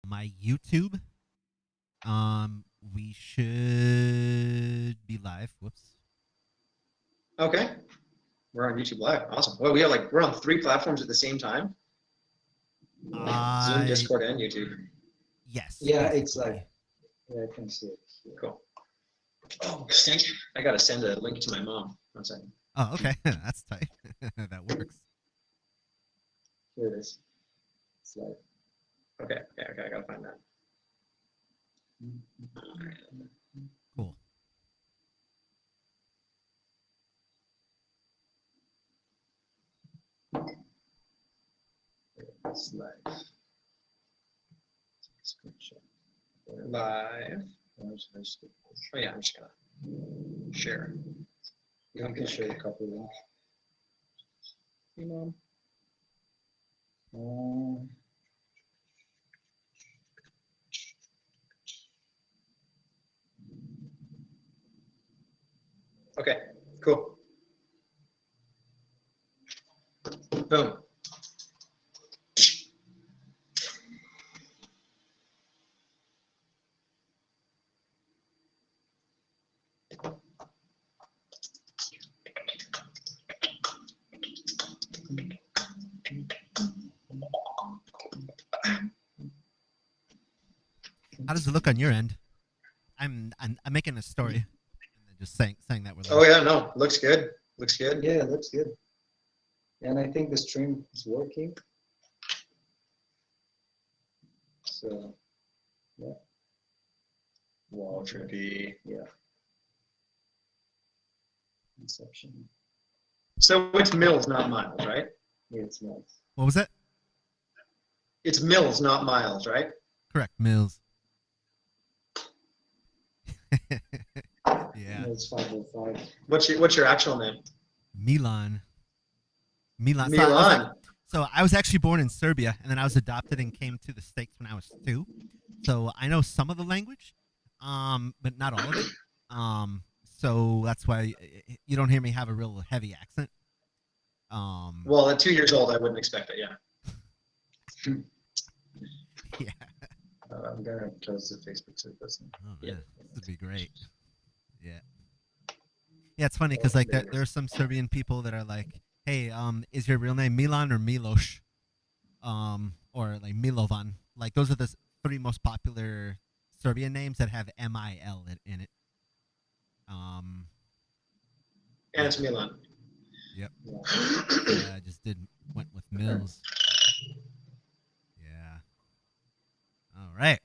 my YouTube. We should be live. Whoops. Okay. We're on YouTube Live. Awesome. Well, we're on 3 platforms at the same time. Zoom, Discord, and YouTube. Yes. Yeah, basically. it's like, yeah, I can see it here. Cool. Oh, I gotta send a link to my mom. 1 second. Oh, okay. That's tight. That works. Here it is. It's like, Okay. I gotta find that. Cool. it's live. Screenshot. Live. Oh, Oh yeah, I'm just gonna share. You can share a couple links. Hey, Mom. Okay, cool. Boom. How does it look on your end? I'm making a story. And then just saying that we're live. Oh yeah, no, looks good. Looks good. Yeah, it looks good. And I think the stream is working. So, yeah. Wow, Should be. yeah. Inception. So it's Mills, not Miles, right? Yeah, it's nice. What was it? It's Mills, not Miles, right? Correct, Milz. Yeah. It's 505. What's your actual name? Milan. Milan. So I was actually born in Serbia, and then I was adopted and came to the States when I was 2. So I know some of the language, but not all of it. So that's why you don't hear me have a real heavy accent. Well, at 2 years old, I wouldn't expect it. Yeah. Yeah. I'm gonna close the Facebook so it doesn't. Oh, Yeah. man, this would be great. Yeah. Yeah, it's funny because like there are some Serbian people that are like, "Hey, is your real name Milan or Miloš?" Or like Milovan. Like those are the 3 most popular Serbian names that have MIL in it. And it's Milan. Yep. Yeah. Yeah, I just went with Milz. Yeah. All right.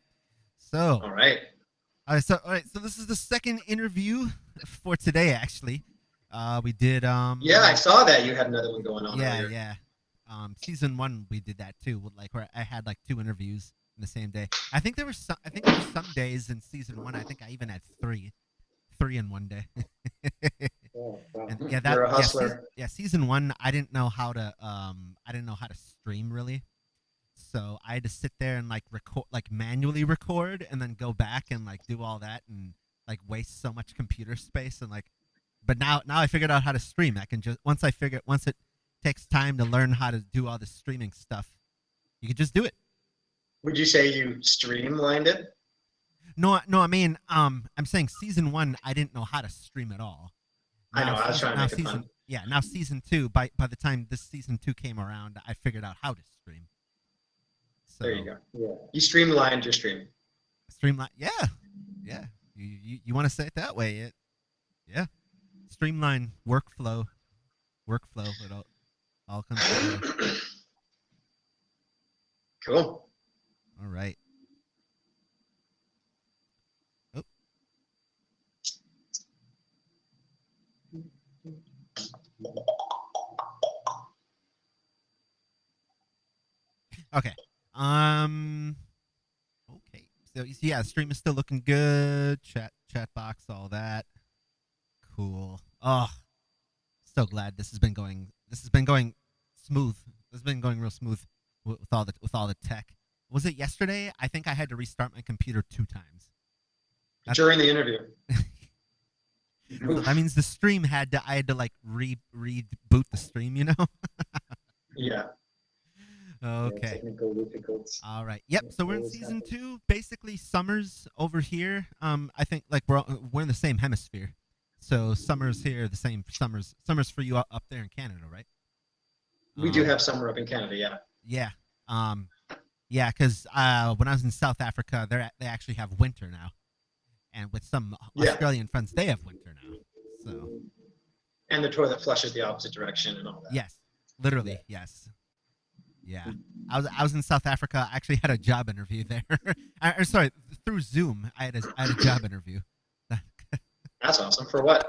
So. All right. All right. So this is the second interview for today. Actually, we did. Yeah, I saw that you had another one going on. Yeah, earlier. yeah. Season 1 we did that too. Like where I had like 2 interviews in the same day. I think there were some days in season 1. I think I even had 3 in one day. Oh, wow. And yeah, You're a hustler. Season 1 I didn't know how to stream really. So I had to sit there and like record, like manually record, and then go back and like do all that and like waste so much computer space and like. But now I figured out how to stream. I can just once it takes time to learn how to do all the streaming stuff, you can just do it. Would you say you streamlined it? No. I mean, I'm saying season 1 I didn't know how to stream at all. I know. I was trying to make it fun. Yeah. Now season 2. By the time this season 2 came around, I figured out how to stream. So, There you go. Yeah. You streamlined your stream. Streamline, yeah. You want to say it that way? Yeah. Streamline workflow. It all comes together. Cool. All right. Oh. Okay. Okay. So yeah, stream is still looking good. Chat box, all that. Cool. Oh, so glad this has been going smooth. This has been going real smooth with all the tech. Was it yesterday? I think I had to restart my computer 2 times. During the interview. That means the stream I had to like reboot the stream, you know? Yeah. Okay. Technical difficulties. All right. Yep. So we're in Always season happen. 2. Basically, summer's over here. I think like we're in the same hemisphere. So summer's here, the same summer's for you up there in Canada, right? We do have summer up in Canada, yeah. Yeah. Yeah, because when I was in South Africa, they actually have winter now, and with some Yeah. Australian friends, they have winter now. So And the toilet flushes the opposite direction and all that. yes, literally yes. Yeah, I was in South Africa. I actually had a job interview there. Or sorry, through Zoom, I had a job interview. That's awesome. For what?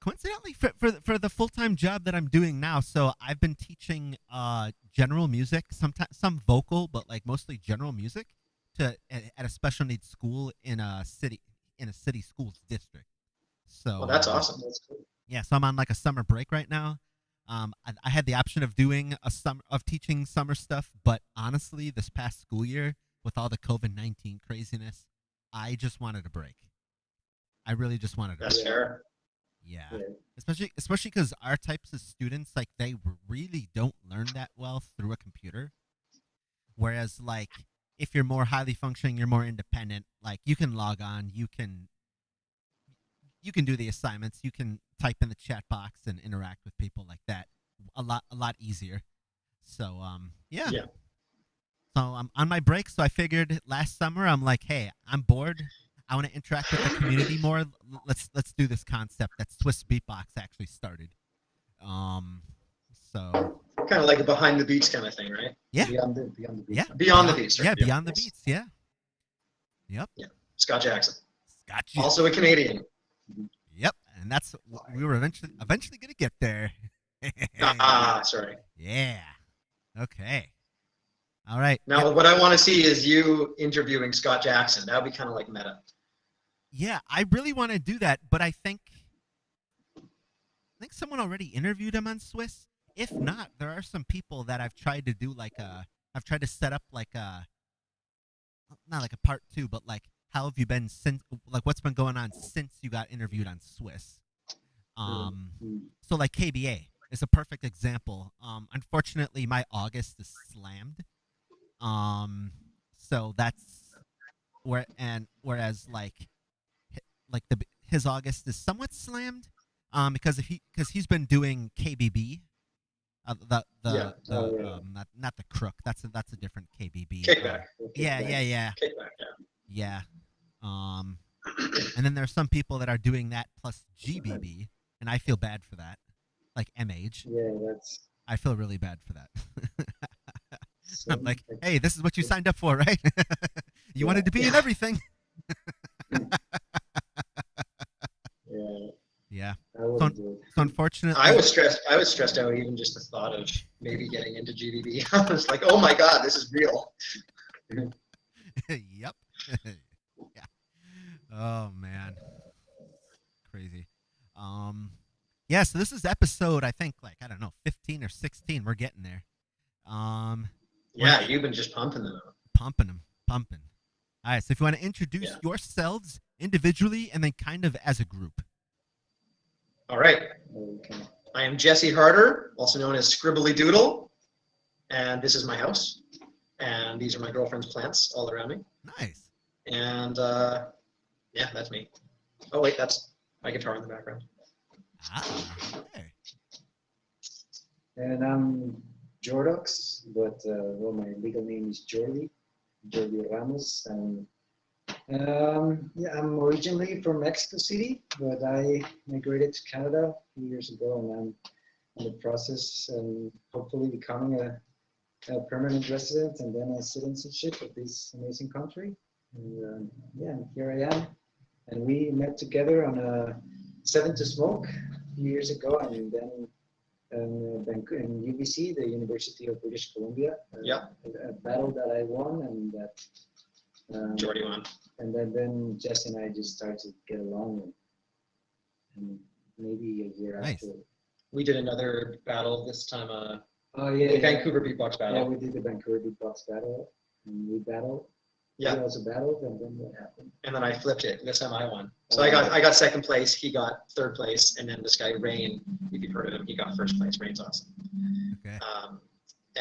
Coincidentally, for the full-time job that I'm doing now, so I've been teaching general music, sometimes some vocal, but like mostly general music, at a special needs school in a city schools district. So Well, that's awesome. That's cool. yeah, so I'm on like a summer break right now. I had the option of doing teaching summer stuff, but honestly, this past school year with all the COVID-19 craziness, I just wanted a break. I really just wanted a break. That's fair. Yeah. Yeah. Especially because our types of students, like they really don't learn that well through a computer. Whereas like if you're more highly functioning, you're more independent, like you can log on, you can do the assignments, you can type in the chat box and interact with people like that a lot easier. So yeah. Yeah. So I'm on my break, so I figured last summer I'm like, hey, I'm bored. I want to interact with the community more. Let's do this concept that Swiss Beatbox actually started. So Kind of like a behind the beats kind of thing, right? yeah, Beyond the beats. yeah, Beyond the beats, right? Yeah, Yeah. beyond the Yes. beats. Yeah. Yep. Yeah. Scott Jackson. Gotcha. Also a Canadian. Yep, and that's we were eventually gonna get there. Sorry. Yeah. Okay. All right. Now, Yep. what I want to see is you interviewing Scott Jackson. That would be kind of like meta. Yeah, I really want to do that, but I think someone already interviewed him on Swiss. If not, there are some people that I've tried to do I've tried to set up like a not like a part 2, but like how have you been since, like what's been going on since you got interviewed on Swiss. So like KBA is a perfect example. Unfortunately my August is slammed. So that's whereas like his August is somewhat slammed, because he's been doing KBB, not the crook. That's a different KBB. Kickback. Yeah. Kickback, yeah. Yeah. And then there's some people that are doing that plus GBB, and I feel bad for that. Like MH. Yeah, that's. I feel really bad for that. So, I'm like, hey, this is what you signed up for, right? You wanted to be in everything. Yeah. Yeah. I wouldn't do it. So unfortunately, I was stressed out even just the thought of maybe getting into GBB. I was like, oh my God, this is real. Yep. Yeah. Oh man. Crazy. Yeah, so this is episode, I think, like, I don't know, 15 or 16. We're getting there. Yeah, you've been just pumping them out. Pumping. All right, so if you want to introduce Yeah. yourselves individually and then kind of as a group. All right. Okay. I am Jesse Harder, also known as Scribbly Doodle, and this is my house. And these are my girlfriend's plants all around me. Nice. And yeah, that's me. Oh wait, that's my guitar in the background. Okay. And I'm JordoX, but well, my legal name is Jordi Ramos. And yeah, I'm originally from Mexico City, but I migrated to Canada a few years ago, and I'm in the process and hopefully becoming a permanent resident and then a citizenship of this amazing country. And yeah, here I am. And we met together on a 7 to Smoke a few years ago, and then in UBC, the University of British Columbia. Yeah. A battle that I won, and that. Jordy won. And then Jess and I just started to get along, and maybe a year Nice. after. We did another battle this time. Oh yeah, The Vancouver Beatbox yeah, battle. we did the Vancouver Beatbox battle, and we battled. Yeah. We also battled, and then what happened? And then I flipped it. This time I won. So I got second place. He got third place, and then this guy Rain, if you've heard of him, he got first place. Rain's awesome. Okay.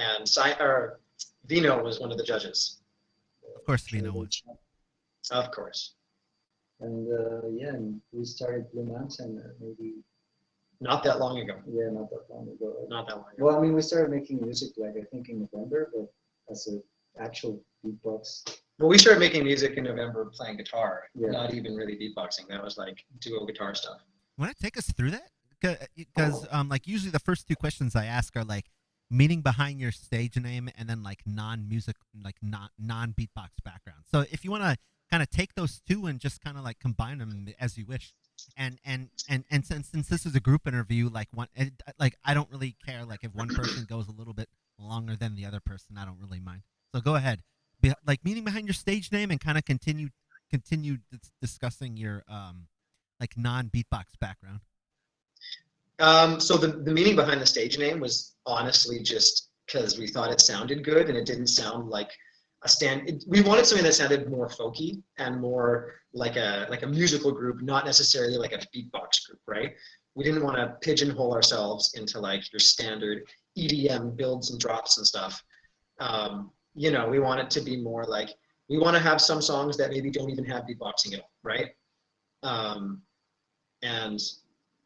and Vino was one of the judges. Of course, Vino was. Of course. And yeah, and we started Blue Mountain maybe. Not that long ago. Yeah, not that long ago. Not that long ago. Well, I mean, we started making music like I think in November, but as an actual beatbox. Well, we started making music in November playing guitar, Yeah. not even really beatboxing. That was like duo guitar stuff. Want to take us through that? Because like usually the first two questions I ask are like meaning behind your stage name and then like non-music, like non-beatbox background. So if you want to kind of take those two and just kind of like combine them as you wish. And since this is a group interview, like I don't really care like if one person goes a little bit longer than the other person. I don't really mind. So go ahead, like meaning behind your stage name and kind of continue discussing your like non-beatbox background. So the meaning behind the stage name was honestly just because we thought it sounded good and it didn't sound like we wanted something that sounded more folky and more like a musical group, not necessarily like a beatbox group, right? We didn't want to pigeonhole ourselves into like your standard EDM builds and drops and stuff. You know, we want it to be more like, we want to have some songs that maybe don't even have beatboxing at all, right? And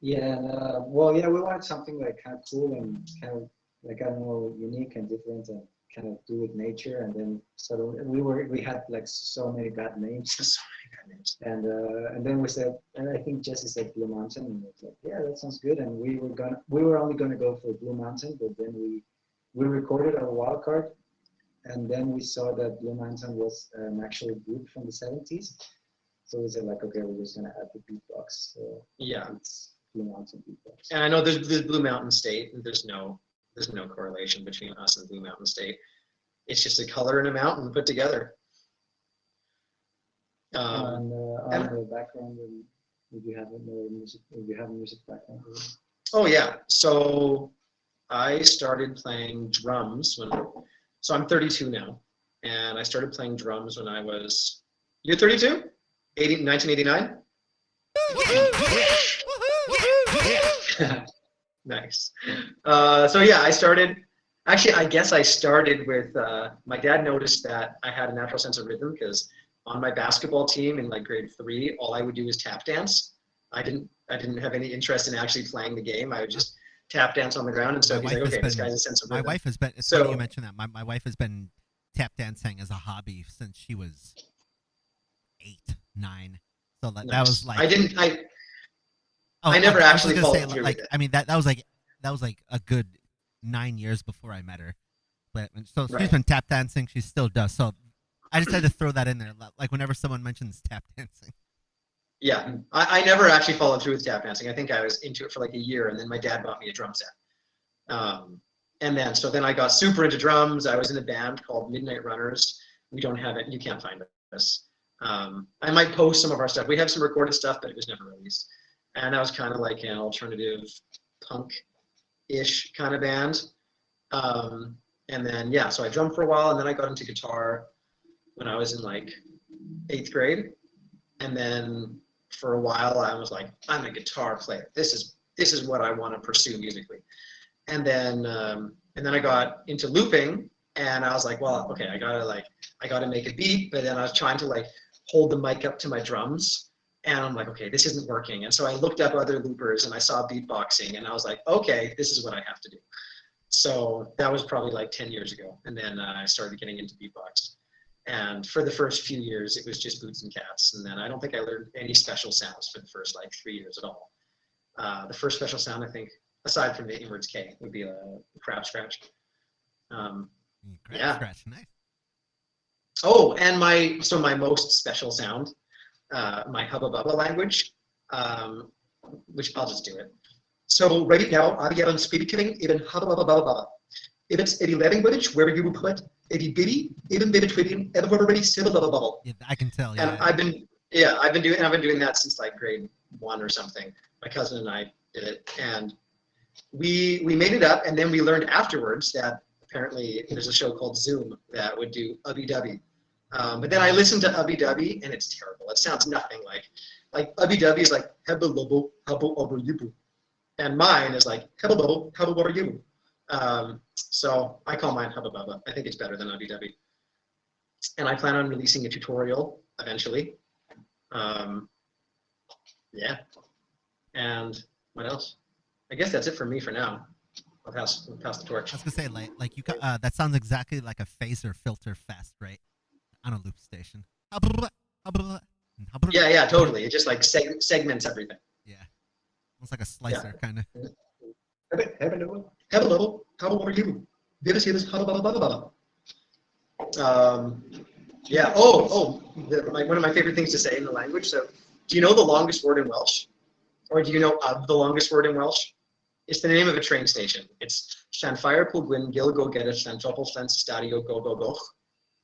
yeah, well, yeah, we wanted something like kind of cool and kind of like, I don't know, unique and different and kind of do with nature. And then sort of we had like so many bad names. so many bad names. And then we said, and I think Jesse said Blue Mountain, and it's like, yeah, that sounds good. And we were only gonna go for Blue Mountain, but then we recorded our wild card, and then we saw that Blue Mountain was an actual group from the 70s. So we said like, okay, we're just gonna add the beatbox. So yeah, it's Blue Mountain beatbox. And I know there's Blue Mountain State, and there's no correlation between us and Blue Mountain State. It's just a color and a mountain put together. On the background, would you have more music? Would you have a music background? Oh yeah. So I started playing drums so I'm 32 now, and I started playing drums when I was. You're 32? 1989. Nice. So yeah, I started. Actually, I guess I started with. My dad noticed that I had a natural sense of rhythm because on my basketball team in like grade 3, all I would do was tap dance. I didn't have any interest in actually playing the game. I would just tap dance on the ground, and so he's like, okay, this guy has a sense of rhythm. My wife has been. It's funny you mentioned that. My wife has been tap dancing as a hobby since she was 8, 9. So like, that was like. I never actually followed through like, with it. I mean, that was like a good 9 years before I met her. But so she's been tap dancing. She still does. So I just had to throw that in there. Like whenever someone mentions tap dancing. Yeah, I never actually followed through with tap dancing. I think I was into it for like a year, and then my dad bought me a drum set. And then I got super into drums. I was in a band called Midnight Runners. We don't have it. You can't find us. I might post some of our stuff. We have some recorded stuff, but it was never released. And that was kind of like an alternative punk-ish kind of band. And then, yeah, so I drummed for a while, and then I got into guitar when I was in like 8th grade. And then for a while, I was like, I'm a guitar player. This is what I want to pursue musically. And then I got into looping, and I was like, well, okay, I gotta make a beat. But then I was trying to like hold the mic up to my drums. And I'm like, okay, this isn't working. And so I looked up other loopers and I saw beatboxing, and I was like, okay, this is what I have to do. So that was probably like 10 years ago. And then I started getting into beatbox. And for the first few years, it was just boots and cats. And then I don't think I learned any special sounds for the first like 3 years at all. The first special sound, I think, aside from the inwards K, would be a crab scratch. Crab scratch, nice. Oh, and my most special sound, my Hubba Bubba language, which I'll just do it. So right now, I'm getting speedy killing even Hubba Bubba Bubba Bubba. If it's a language where you will put a bitty, even baby twitting, everybody still Bubba Bubble. Yeah, I can tell. Yeah. And I've been doing that since like grade 1 or something. My cousin and I did it, and we made it up, and then we learned afterwards that apparently there's a show called Zoom that would do Ubby Dubby. But then I listened to Ubby Dubby, and it's terrible. It sounds nothing like Ubby Dubby is like Hebba Lobo, Hubba Ubba Yubu. And mine is like Hebba Lobo, Hubba Ubba Yubu. So I call mine Hubba Bubba. I think it's better than Ubby Dubby. And I plan on releasing a tutorial eventually. Yeah. And what else? I guess that's it for me for now. I'll pass the torch. I was gonna say like you that sounds exactly like a phaser filter fest, right? On a loop station. Yeah, totally. It just like segments everything. Yeah. Almost like a slicer kind of. Hello, how are you? Yeah. One of my favorite things to say in the language. So, do you know the longest word in Welsh? Or do you know of the longest word in Welsh? It's the name of a train station. It's Llanfair Pwllgwyn Gil Go Get It Llantopol Llan Stadio Go Go Goch.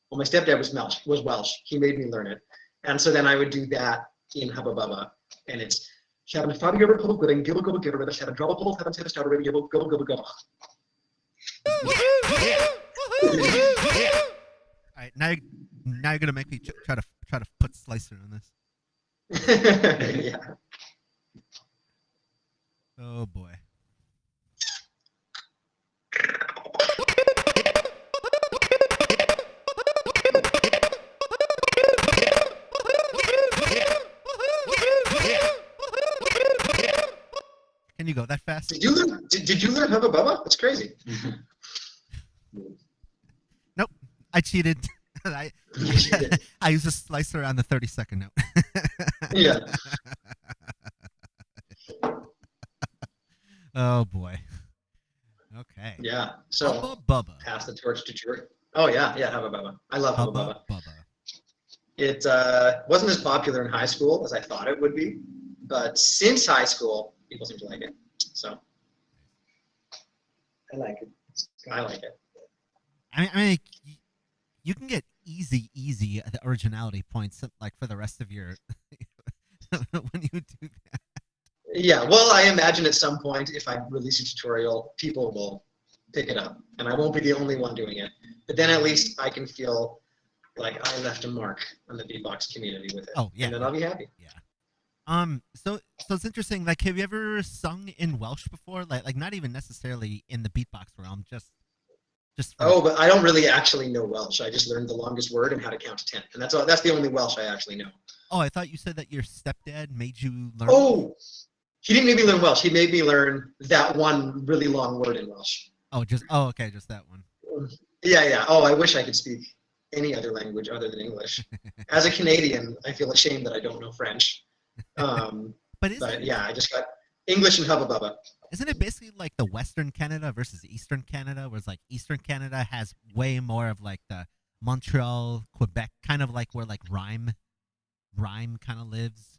Well, my stepdad was Welsh. He made me learn it. And so then I would do that in Hubba Bubba. And it's Llanfair Pwllgwyn Gil Go Get It Llantopol Llan Stadio Go Go Go. All right, now you're gonna make me try to put slicer on this. Yeah. Oh boy. Can you go that fast? Did you learn Hubba Bubba? That's crazy. Nope, I cheated. I used a slicer on the 30-second note. Yeah. Oh boy. Okay. Yeah. So Hubba Bubba. pass the torch to George. Oh yeah, Hubba Bubba. I love Hubba Bubba. Bubba. It wasn't as popular in high school as I thought it would be, but since high school, people seem to like it. So I like it. I like it. I mean, you can get easy the originality points like for the rest of your when you do that. Yeah, well, I imagine at some point if I release a tutorial, people will pick it up, and I won't be the only one doing it. But then at least I can feel like I left a mark on the beatbox community with it. Oh yeah. And then I'll be happy. Yeah. So it's interesting. Like, have you ever sung in Welsh before? Like not even necessarily in the beatbox realm, just. Oh, but I don't really actually know Welsh. I just learned the longest word and how to count to 10, and that's all. That's the only Welsh I actually know. Oh, I thought you said that your stepdad made you learn. Oh, he didn't make me learn Welsh. He made me learn that one really long word in Welsh. Okay, just that one. Yeah. Oh, I wish I could speak any other language other than English. As a Canadian, I feel ashamed that I don't know French. But yeah, I just got English and Hubba Bubba. Isn't it basically like the Western Canada versus Eastern Canada, where it's like Eastern Canada has way more of like the Montreal, Quebec, kind of like where like rhyme kind of lives,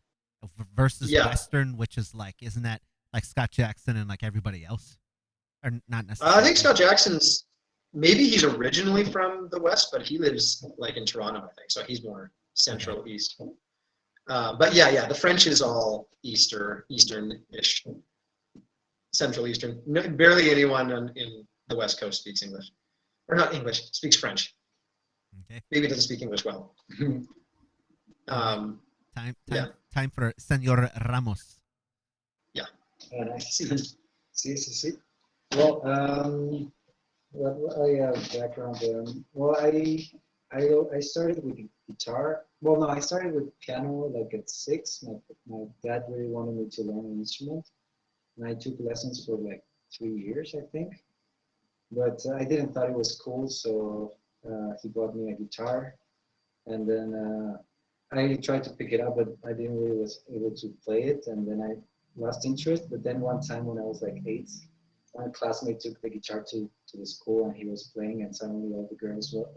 versus Western, which is like, isn't that like Scott Jackson and like everybody else? Or not necessarily? I think Scott Jackson's, maybe he's originally from the West, but he lives like in Toronto, I think. So he's more Central East. But yeah, the French is all Eastern-ish. Central Eastern. No, barely anyone in the West Coast speaks English. Or not English, speaks French. Okay. Maybe doesn't speak English well. Time for Senor Ramos. Yeah. Nice. See. Well, what I have background. Well, I started with guitar. Well, no, I started with piano like at 6. My dad really wanted me to learn an instrument, and I took lessons for like 3 years, I think. But I didn't thought it was cool, so he bought me a guitar, and then I tried to pick it up, but I didn't really was able to play it, and then I lost interest. But then one time when I was like 8, my classmate took the guitar to the school, and he was playing, and suddenly all the girls were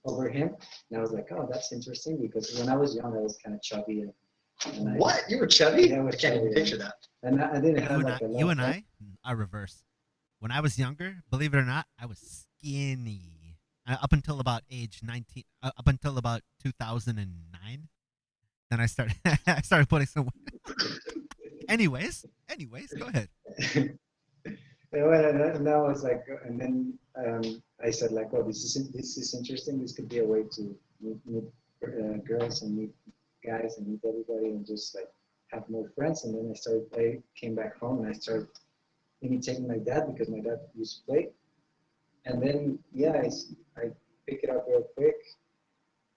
over him, and I was like, oh, that's interesting, because when I was young, I was kind of chubby. And what? You were chubby? Yeah, I was I can't even chubby, picture that. And I didn't have like a lot You of and friends. I are reverse. When I was younger, believe it or not, I was skinny. Up until about age 19, up until about 2009. Then I started putting some. Anyways, go ahead. And now it's like, and then I said like, oh, this is interesting. This could be a way to meet girls and meet guys and meet everybody and just like have more friends. And then I came back home and I started imitating my dad because my dad used to play. And then, yeah, I picked it up real quick.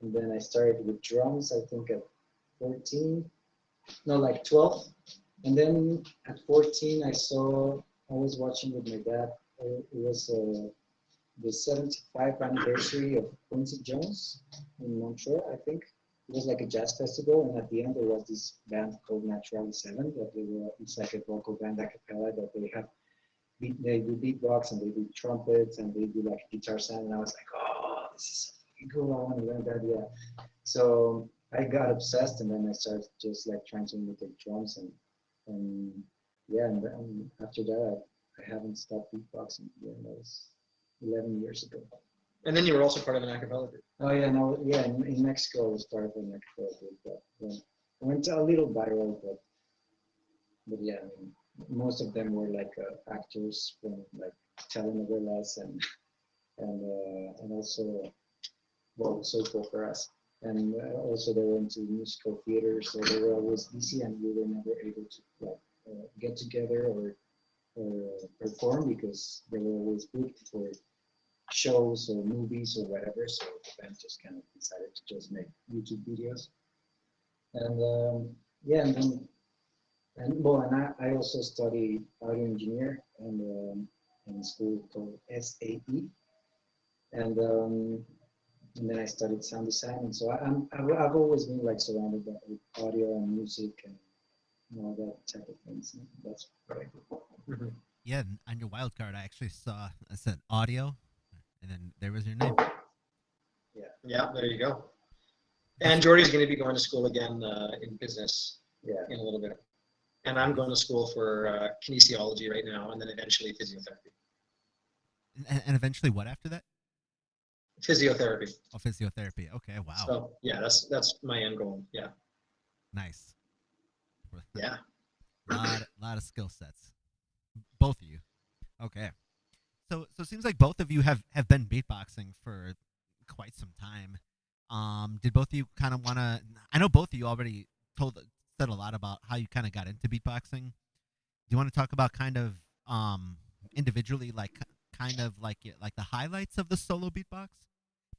And then I started with drums, I think at 14, no, like 12. And then at 14, I was watching with my dad. It was the 75th anniversary of Quincy Jones in Montreal, I think. It was like a jazz festival, and at the end there was this band called Natural 7 that it's like a vocal band a cappella that they do beatbox and they do trumpets and they do like guitar sound, and I was like, oh, this is so cool, I want to learn that, yeah. So I got obsessed, and then I started just like trying to imitate drums, and yeah, and then after that I haven't stopped beatboxing. Yeah, that was 11 years ago. And then you were also part of an a cappella group. Oh yeah, no, yeah. In Mexico, I was part of an a cappella group, but went a little viral. But yeah, I mean, most of them were like actors from like telenovelas and also well, soap operas, and also they were into musical theater, so they were always busy, and we were never able to like get together or perform because they were always booked for shows or movies or whatever. So the band just kind of decided to just make YouTube videos. And yeah, I also studied audio engineer in a school called SAE, and then I studied sound design. And so I've always been like surrounded with audio and music and all that type of things. And that's what I do. Mm-hmm. Yeah, on your wild card, I actually saw it said audio, and then there was your name. Yeah, there you go. And Jordy's going to be going to school again in business in a little bit. And I'm going to school for kinesiology right now, and then eventually physiotherapy. And eventually what after that? Physiotherapy. Oh, physiotherapy. Okay, wow. So yeah, that's my end goal. Yeah. Nice. Yeah. lot of skill sets. Both of you. Okay. So it seems like both of you have been beatboxing for quite some time. Did both of you kind of want to? I know both of you already said a lot about how you kind of got into beatboxing. Do you want to talk about kind of individually, like kind of like the highlights of the solo beatbox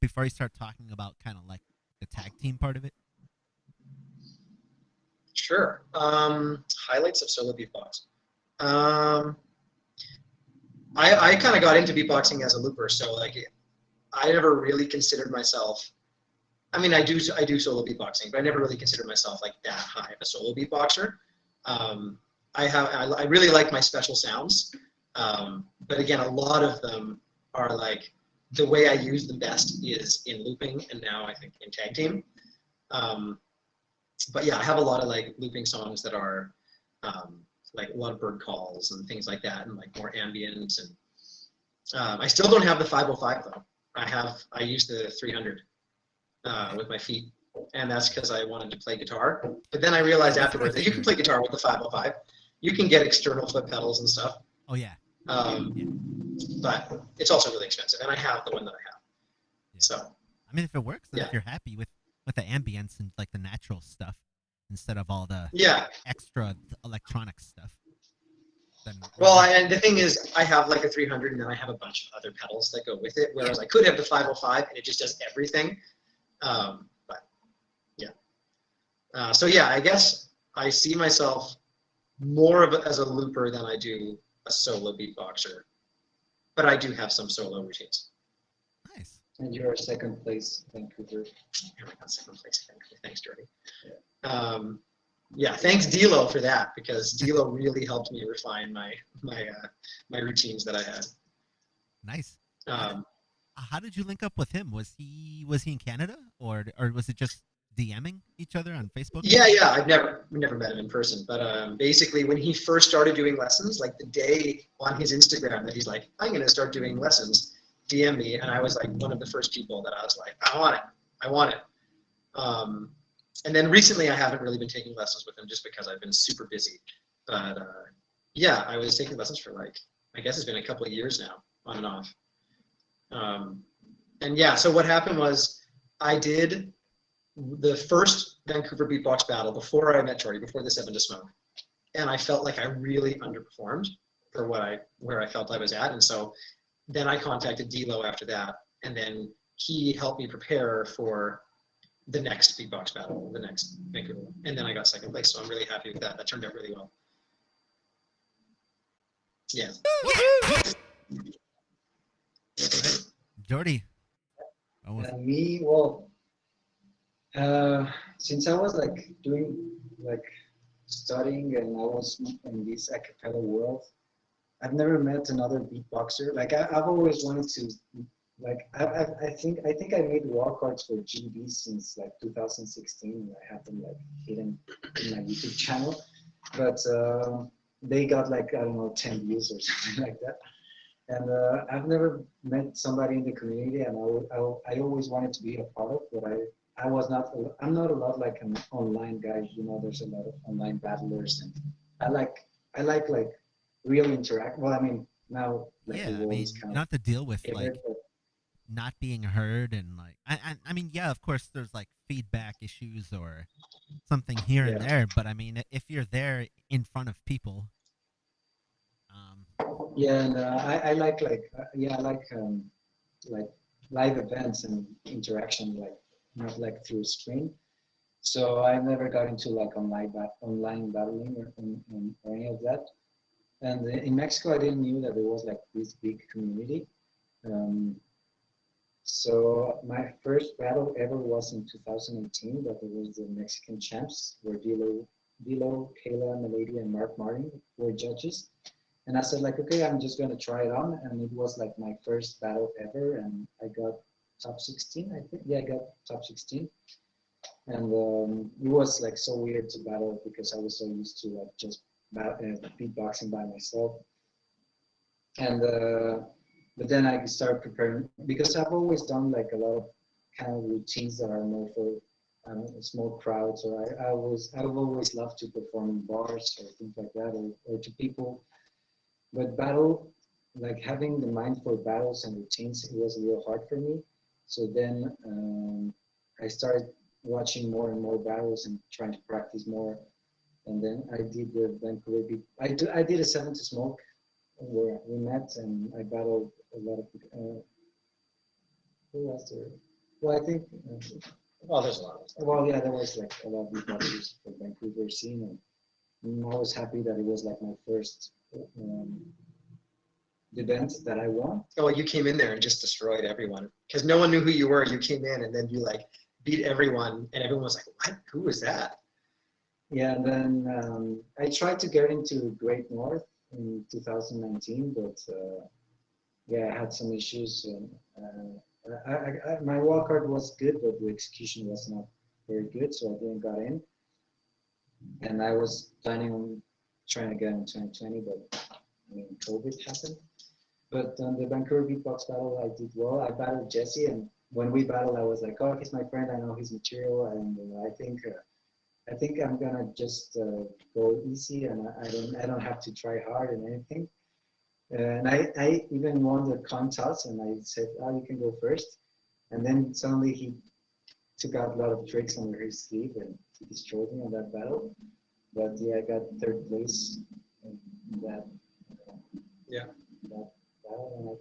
before you start talking about kind of like the tag team part of it? Sure. Highlights of solo beatbox. I kind of got into beatboxing as a looper, so like I never really considered myself. I mean, I do solo beatboxing, but I never really considered myself like that high of a solo beatboxer. I really like my special sounds, but again, a lot of them are like the way I use them best is in looping, and now I think in tag team. But yeah, I have a lot of like looping songs that are like a lot of bird calls and things like that, and like more ambient. And I still don't have the 505 though. I use the 300 with my feet, and that's because I wanted to play guitar. But then I realized afterwards that you can play guitar with the 505. You can get external foot pedals and stuff. Oh yeah. But it's also really expensive, and I have the one that I have. Yeah. So I mean, if it works, then if you're happy with the ambience and like the natural stuff instead of all the extra electronic stuff. Well, and the thing is, I have like a 300, and then I have a bunch of other pedals that go with it. Whereas I could have the 505, and it just does everything. But yeah. So yeah, I guess I see myself more as a looper than I do a solo beatboxer. But I do have some solo routines. Nice. And you're second place, Vancouver. Yeah, I got second place, Vancouver. Thanks, Jordy. Yeah, thanks Dilo for that, because Dilo really helped me refine my routines that I had. Nice. How did you link up with him? Was he in Canada, or was it just DMing each other on Facebook? Yeah. I've never met him in person, but basically when he first started doing lessons, like the day on his Instagram that he's like, I'm going to start doing lessons, DM me, and I was like one of the first people that I was like, I want it. And then recently I haven't really been taking lessons with him just because I've been super busy. But yeah, I was taking lessons for like, I guess it's been a couple of years now, on and off. And yeah, so what happened was I did the first Vancouver beatbox battle before I met Jordy, before the 7 to Smoke. And I felt like I really underperformed. for where I felt I was at. And so then I contacted D'Lo after that, and then he helped me prepare for the next beatbox battle, the next Vancouver one. And then I got second place, so I'm really happy with that. That turned out really well. Yeah. Jordy. Me, well, since I was like doing like studying and I was in this a cappella world, I've never met another beatboxer. Like I've always wanted to, like I think I made wall cards for GB since like 2016. And I have them like hidden in my YouTube channel, but they got like, I don't know, 10 views or something like that. And I've never met somebody in the community, and I always wanted to be a part of, but I'm not a lot like an online guy. You know, there's a lot of online battlers, and I like real interact. Well, I mean, now like Yeah, the I world mean, is you kind don't of have to deal with favorite, like but not being heard and like I mean, yeah, of course there's like feedback issues or something here and Yeah. there, but I mean, if you're there in front of people, yeah, and I like yeah, I like live events and interaction, like not like through a screen. So I never got into like online battling or any of that. And in Mexico, I didn't knew that there was like this big community. Um, so my first battle ever was in 2018, that it was the Mexican champs, where Dilo, Kayla, Milady, and Mark Martin were judges. And I said like, okay, I'm just gonna try it on, and it was like my first battle ever, and I got top 16, I think. Yeah, I got top 16. And it was like so weird to battle because I was so used to like just beatboxing by myself. And but then I started preparing because I've always done like a lot of kind of routines that are more for small crowds, or I've always loved to perform in bars or things like that, or to people. But battle, like having the mind for battles and routines, it was real hard for me. So then I started watching more and more battles and trying to practice more. And then I did the Vancouver beat. I did a Seven to Smoke where we met and I battled a lot of who was there? Well, I think. Well, there's a lot of stuff. Well, yeah, there was like a lot of beatboxers for Vancouver scene, and I was happy that it was like my first event that I won. Oh, you came in there and just destroyed everyone because no one knew who you were. You came in and then you like beat everyone, and everyone was like, "What? Who was that?" Yeah, and then I tried to get into Great North in 2019, but yeah, I had some issues. And my wildcard was good, but the execution was not very good, so I didn't got in. And I was planning on trying to get in 2020, but I mean, COVID happened. But on the Vancouver beatbox battle, I did well. I battled Jesse, and when we battled, I was like, "Oh, he's my friend. I know his material, and I think I'm gonna just go easy, and I don't have to try hard and anything." And I even won the contest, and I said, "Oh, you can go first." And then suddenly he took out a lot of tricks under his sleeve, and he destroyed me on that battle. But yeah, I got third place in that. Yeah. That battle, and I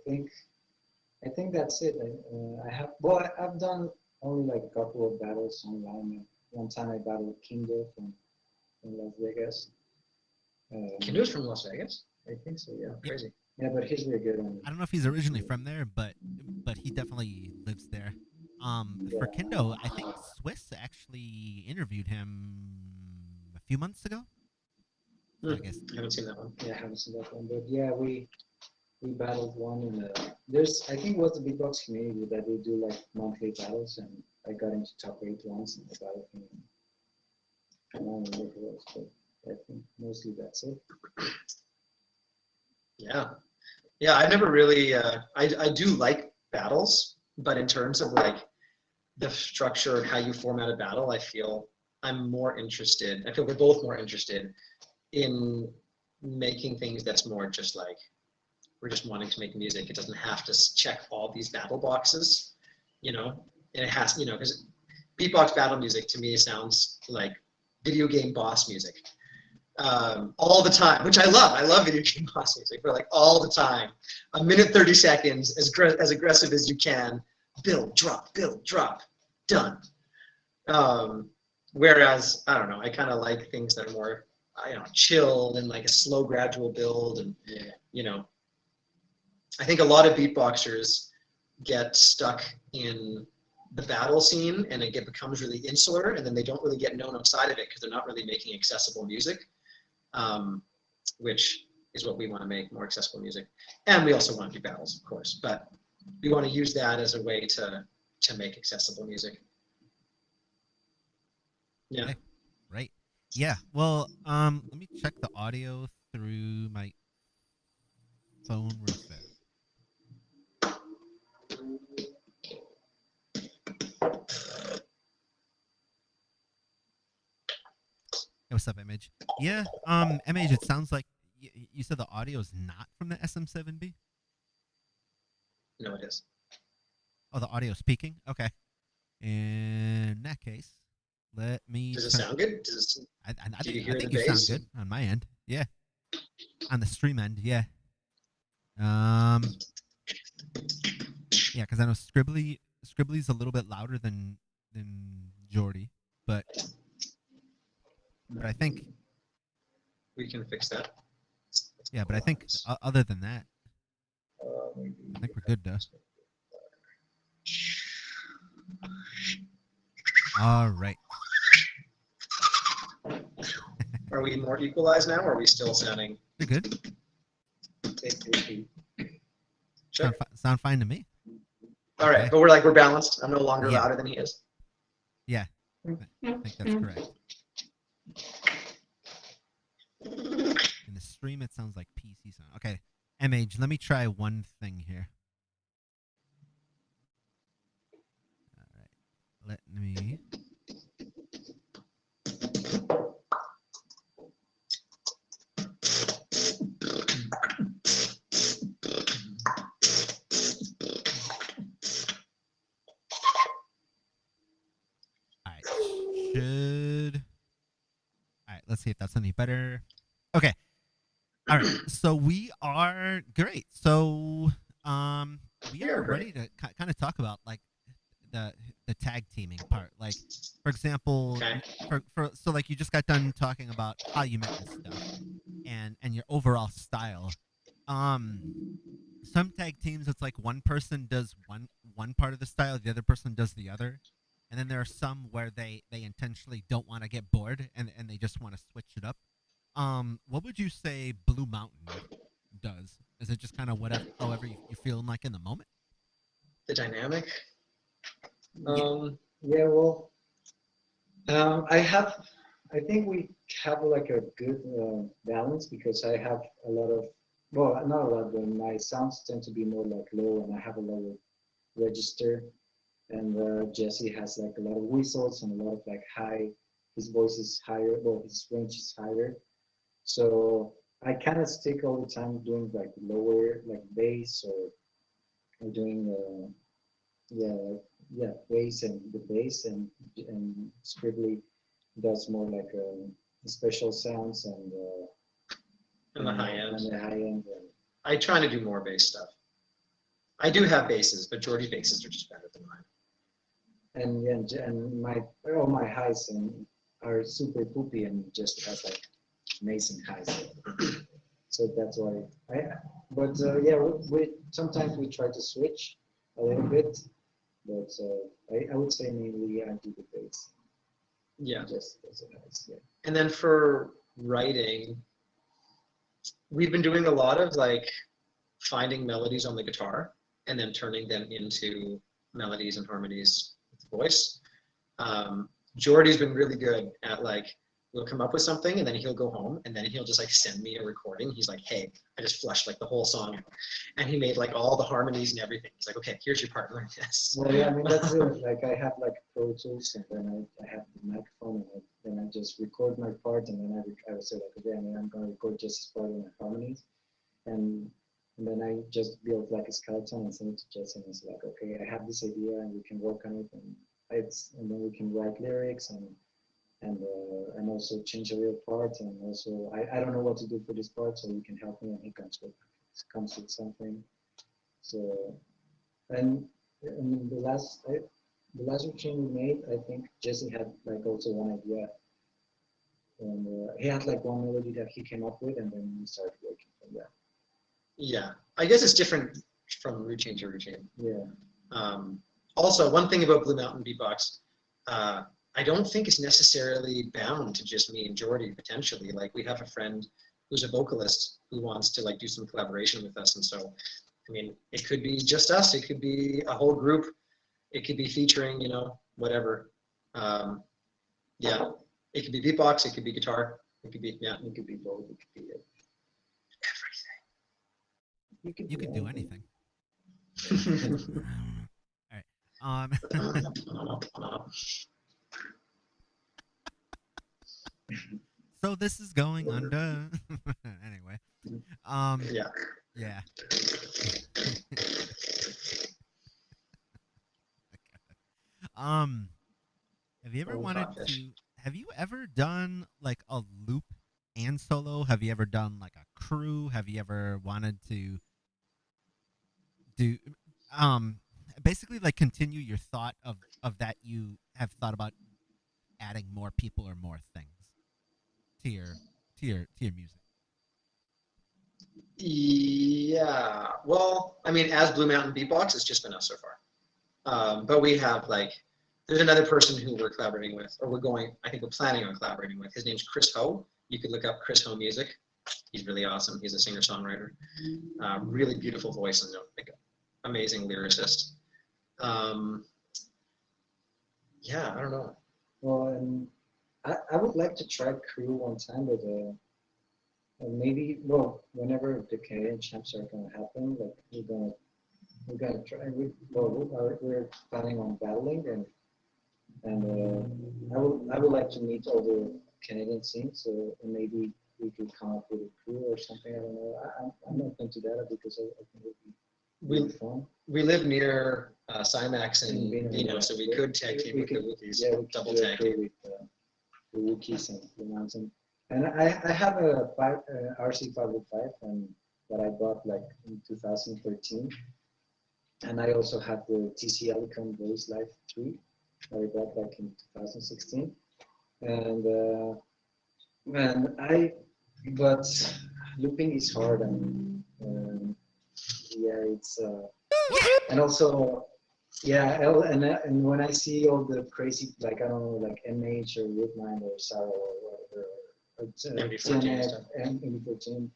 think that's it. I've done only like a couple of battles online. One time I battled Kindo from Las Vegas. Kindo's from Las Vegas? I think so, yeah. Crazy. Yeah, but he's really good. I don't know if he's originally from there, but he definitely lives there. For Kendo, I think Swiss actually interviewed him a few months ago. I guess. I haven't seen that one. Yeah, I haven't seen that one, but yeah, we battled one in there's, I think it was the beatbox community that they do like monthly battles, and I got into top 8 once in the battle. I don't remember what it was, but I think mostly that's it. Yeah. Yeah, I've never really, I do like battles, but in terms of like the structure and how you format a battle, I feel we're both more interested in making things that's more just like, we're just wanting to make music. It doesn't have to check all these battle boxes, you know, and it has, you know, because beatbox battle music to me sounds like video game boss music. all the time, which I love. I love video game boss music for like all the time. A minute 30 seconds, as aggressive as you can. Build, drop, done. Whereas I don't know, I kind of like things that are more, chilled and like a slow, gradual build, and I think a lot of beatboxers get stuck in the battle scene, and it becomes really insular, and then they don't really get known outside of it because they're not really making accessible music, which is what we want to make, more accessible music. And we also want to do battles, of course, but we want to use that as a way to make accessible music. Yeah. Okay. Right. Yeah. Well, let me check the audio through my phone real fast. Hey, what's up, Image? Yeah, Image, it sounds like you said the audio is not from the SM7B? No, it is. Oh, the audio is peaking? Okay. In that case, let me... Does it sound good? I do you think, hear I think the you sound bass? good on my end. Yeah. On the stream end, yeah. Yeah, because I know Scribbly's a little bit louder than Jordy, but I think... We can fix that. Yeah, but I think other than that, I think we're good, though. All right. Are we more equalized now, or are we still sounding? You're good. Sure. Sound fine to me. All right, Okay. but we're balanced. I'm no longer Yeah. louder than he is. Yeah, I think that's correct. In the stream, it sounds like PC sound. Okay, MH, let me try one thing here. All right, let me... Alright, let's see if that's any better. Okay. Alright, so we are great. So we are ready to kind of talk about like the tag teaming part. Like, for example, so like you just got done talking about how you met this stuff and your overall style. Some tag teams, it's like one person does one part of the style, the other person does the other. And then there are some where they intentionally don't want to get bored and they just want to switch it up. What would you say Blue Mountain does? Is it just kind of however you're feeling like in the moment? The dynamic. Yeah, well, I think we have like a good balance because I have a lot of, well, not a lot, but my sounds tend to be more like low, and I have a lower register. And Jesse has like a lot of whistles and a lot of like high. His voice is higher, well, his range is higher. So I kind of stick all the time doing like lower, like bass or doing bass and the bass and Scribbly does more like special sounds and the high end. And the high end. I try to do more bass stuff. I do have basses, but Jordy's basses are just better than mine. And all my highs are super poopy and just has like amazing highs. So that's why we sometimes we try to switch a little bit, but I would say mainly I do the bass. Yeah. Just as a highs, yeah. And then for writing, we've been doing a lot of like finding melodies on the guitar and then turning them into melodies and harmonies with the voice. Jordy's been really good at like, we'll come up with something and then he'll go home and then he'll just like send me a recording. He's like, hey, I just flushed like the whole song out. And he made like all the harmonies and everything. He's like, okay, here's your part, learn this. Well, yeah, I mean, that's it. Like I have like Pro Tools and then I have the microphone and then I just record my part and then I would say like, okay, I mean, I'm going to record just as part of my harmonies. And then I just built like a skeleton and send it to Jesse and it's like, okay, I have this idea and we can work on it and then we can write lyrics and and also change a little part, and also I don't know what to do for this part, so you can help me, and he comes with something. So and the last routine we made, I think Jesse had like also one idea, and he had like one melody that he came up with, and then we started working from that. Yeah, I guess it's different from routine to routine. Yeah. Also, one thing about Blue Mountain Beatbox, I don't think it's necessarily bound to just me and Jordy potentially. Like we have a friend who's a vocalist who wants to like do some collaboration with us, and so I mean it could be just us, it could be a whole group, it could be featuring, you know, whatever. Yeah, it could be beatbox, it could be guitar, it could be It could be both. It could be everything. You could do anything. All right. So this is going under. Anyway. Yeah. Yeah. Have you ever wanted to? Have you ever done like a loop and solo? Have you ever done like a crew? Have you ever wanted to do basically like continue your thought of that you have thought about adding more people or more things to your music? Yeah, well, I mean, as Blue Mountain Beatbox, it's just been us so far. But we have like, there's another person who we're collaborating with, or I think we're planning on collaborating with. His name's Chris Ho. You could look up Chris Ho Music. He's really awesome. He's a singer-songwriter. Really beautiful voice and like amazing lyricist. Yeah, I don't know. Well, I would like to try crew one time, but maybe whenever the Canadian champs are gonna happen, like we're gonna try. We're planning on battling, and I would like to meet all the Canadian scenes, so maybe we could come up with a crew or something. I don't know. I'm open to that because I think it would be really fun. We live near Cymax and Vino, so we could tag team with the Wookiees. Yeah, we double could tag. with the Wookiees and the Mountain. And I have a RC505 that I bought like in 2013, and I also have the TC Helicon Voice Live 3 that I bought like in 2016, but looping is hard, and yeah, it's and also yeah, and when I see all the crazy, like I don't know, like MH or Woodmine or Sarah or whatever, or MB14,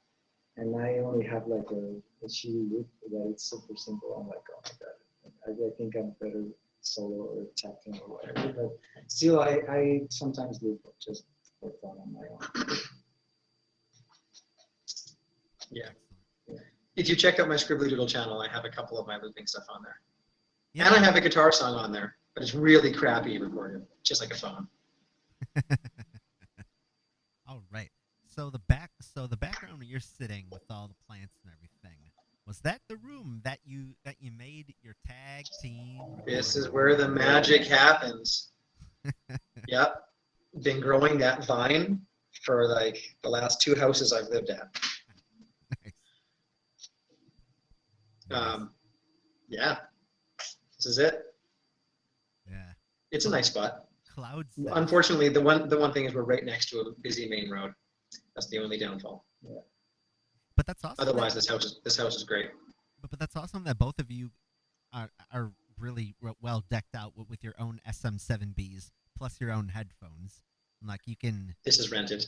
and I only have like a shitty loop that it's super simple. I'm like, oh my god, I think I'm better solo or tacking or whatever. But still, I sometimes loop just for fun on my own. Yeah. If you check out my Scribbly Doodle channel, I have a couple of my looping stuff on there. Yeah. And I have a guitar song on there, but it's really crappy recorded, just like a phone. All right. So the background where you're sitting with all the plants and everything, was that the room that you made your tag team? This is where the magic happens. Yep. Been growing that vine for like the last 2 houses I've lived at. Nice. Yeah. This is it. Yeah. It's a nice spot. Clouds. Unfortunately, the one thing is we're right next to a busy main road. That's the only downfall. Yeah. But that's awesome. Otherwise, this house is great. But that's awesome that both of you are really well decked out with your own SM7Bs plus your own headphones. Like you can. This is rented.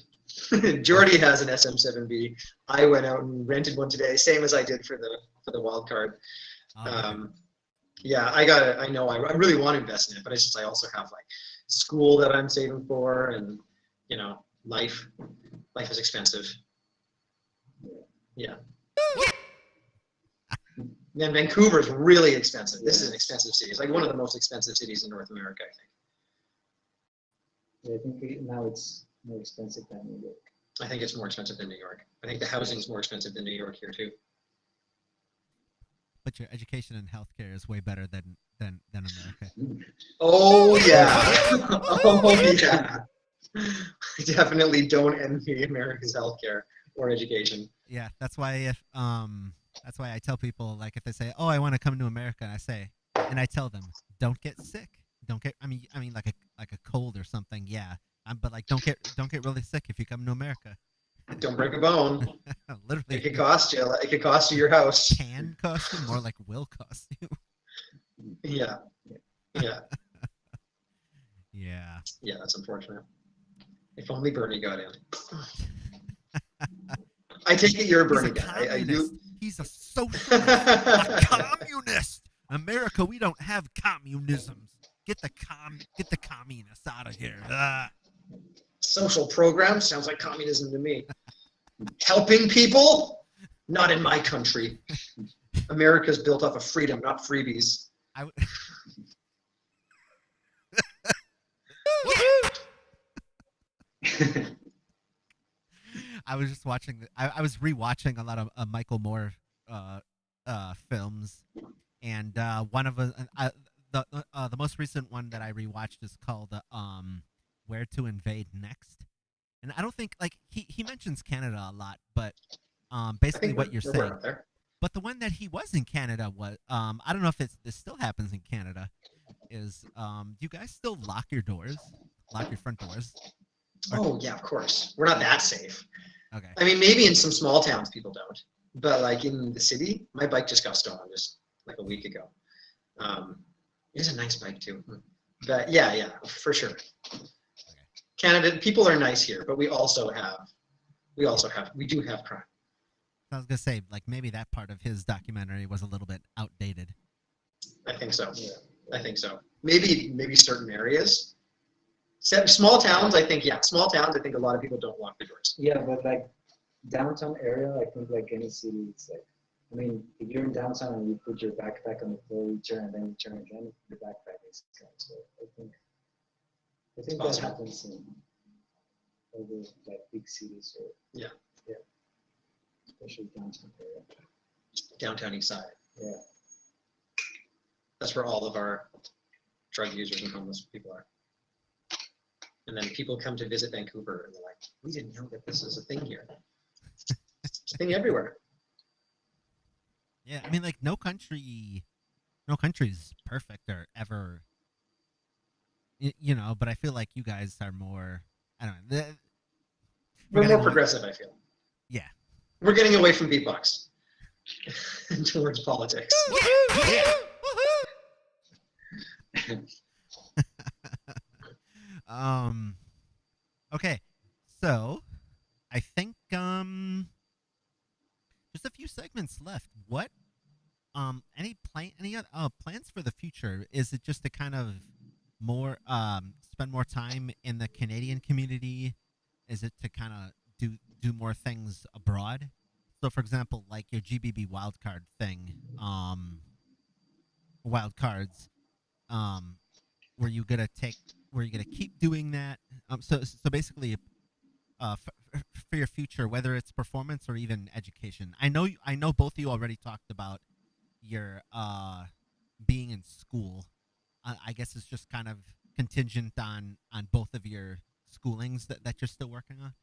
Jordy has an SM7B. I went out and rented one today, same as I did for the wild card. Okay. Yeah, I know I really want to invest in it, but it's just I also have like school that I'm saving for, and you know, life is expensive. Yeah. And Vancouver's really expensive. This is an expensive city. It's like one of the most expensive cities in North America, I think. Yeah, I think now it's more expensive than New York. I think it's more expensive than New York. I think the housing is more expensive than New York here too. But your education and healthcare is way better than America. Oh yeah. Oh yeah. I definitely don't envy America's healthcare or education. Yeah, that's why I tell people, like, if they say, "Oh, I want to come to America," and I tell them, "Don't get sick. Don't get. I mean, like a cold or something. Yeah, but like, don't get really sick if you come to America. Don't break a bone. Literally, It could cost you. It could cost you your house. can cost you more, like will cost you. Yeah. Yeah. Yeah. Yeah. That's unfortunate. If only Bernie got in. I take it you're a He's Bernie a guy. communist. He's a socialist. A communist. America, we don't have communisms. Get the communists out of here. Social program sounds like communism to me. Helping people? Not in my country. America's built off of freedom, not freebies. I was just watching. I was rewatching a lot of Michael Moore films, and one of the most recent one that I rewatched is called Where to Invade Next. And I don't think, like, he mentions Canada a lot, but basically what you're saying. But the one that he was in Canada was I don't know if this still happens in Canada. Is do you guys still lock your doors? Lock your front doors? Oh yeah, of course. We're not that safe. Okay. I mean, maybe in some small towns people don't, but like in the city, my bike just got stolen just like a week ago. It is a nice bike too. But yeah, for sure. Okay. Canada, people are nice here, but we do have crime. I was gonna say, like, maybe that part of his documentary was a little bit outdated. I think so. Yeah. I think so. Maybe certain areas. Small towns, I think, small towns, I think a lot of people don't lock the doors. Yeah, but like downtown area, I think like any city, it's like, I mean, if you're in downtown and you put your backpack on the floor, you turn and then you turn again, your backpack is gone. So I think that happens in other like big cities or yeah, especially downtown area. Downtown east side. Yeah. That's where all of our drug users and homeless people are. And then people come to visit Vancouver and they're like, we didn't know that this is a thing here. It's a thing everywhere. Yeah, I mean, like, no country's perfect or ever, but I feel like you guys are more, I don't know. We're more progressive, I feel. Yeah. We're getting away from beatbox towards politics. Yeah. Okay, so I think just a few segments left. What any plans for the future? Is it just to kind of more spend more time in the Canadian community? Is it to kind of do more things abroad? So, for example, like your GBB wildcard thing, wildcards, were you gonna keep doing that? So basically, for your future, whether it's performance or even education. I know both of you already talked about your being in school. I guess it's just kind of contingent on both of your schoolings that you're still working on.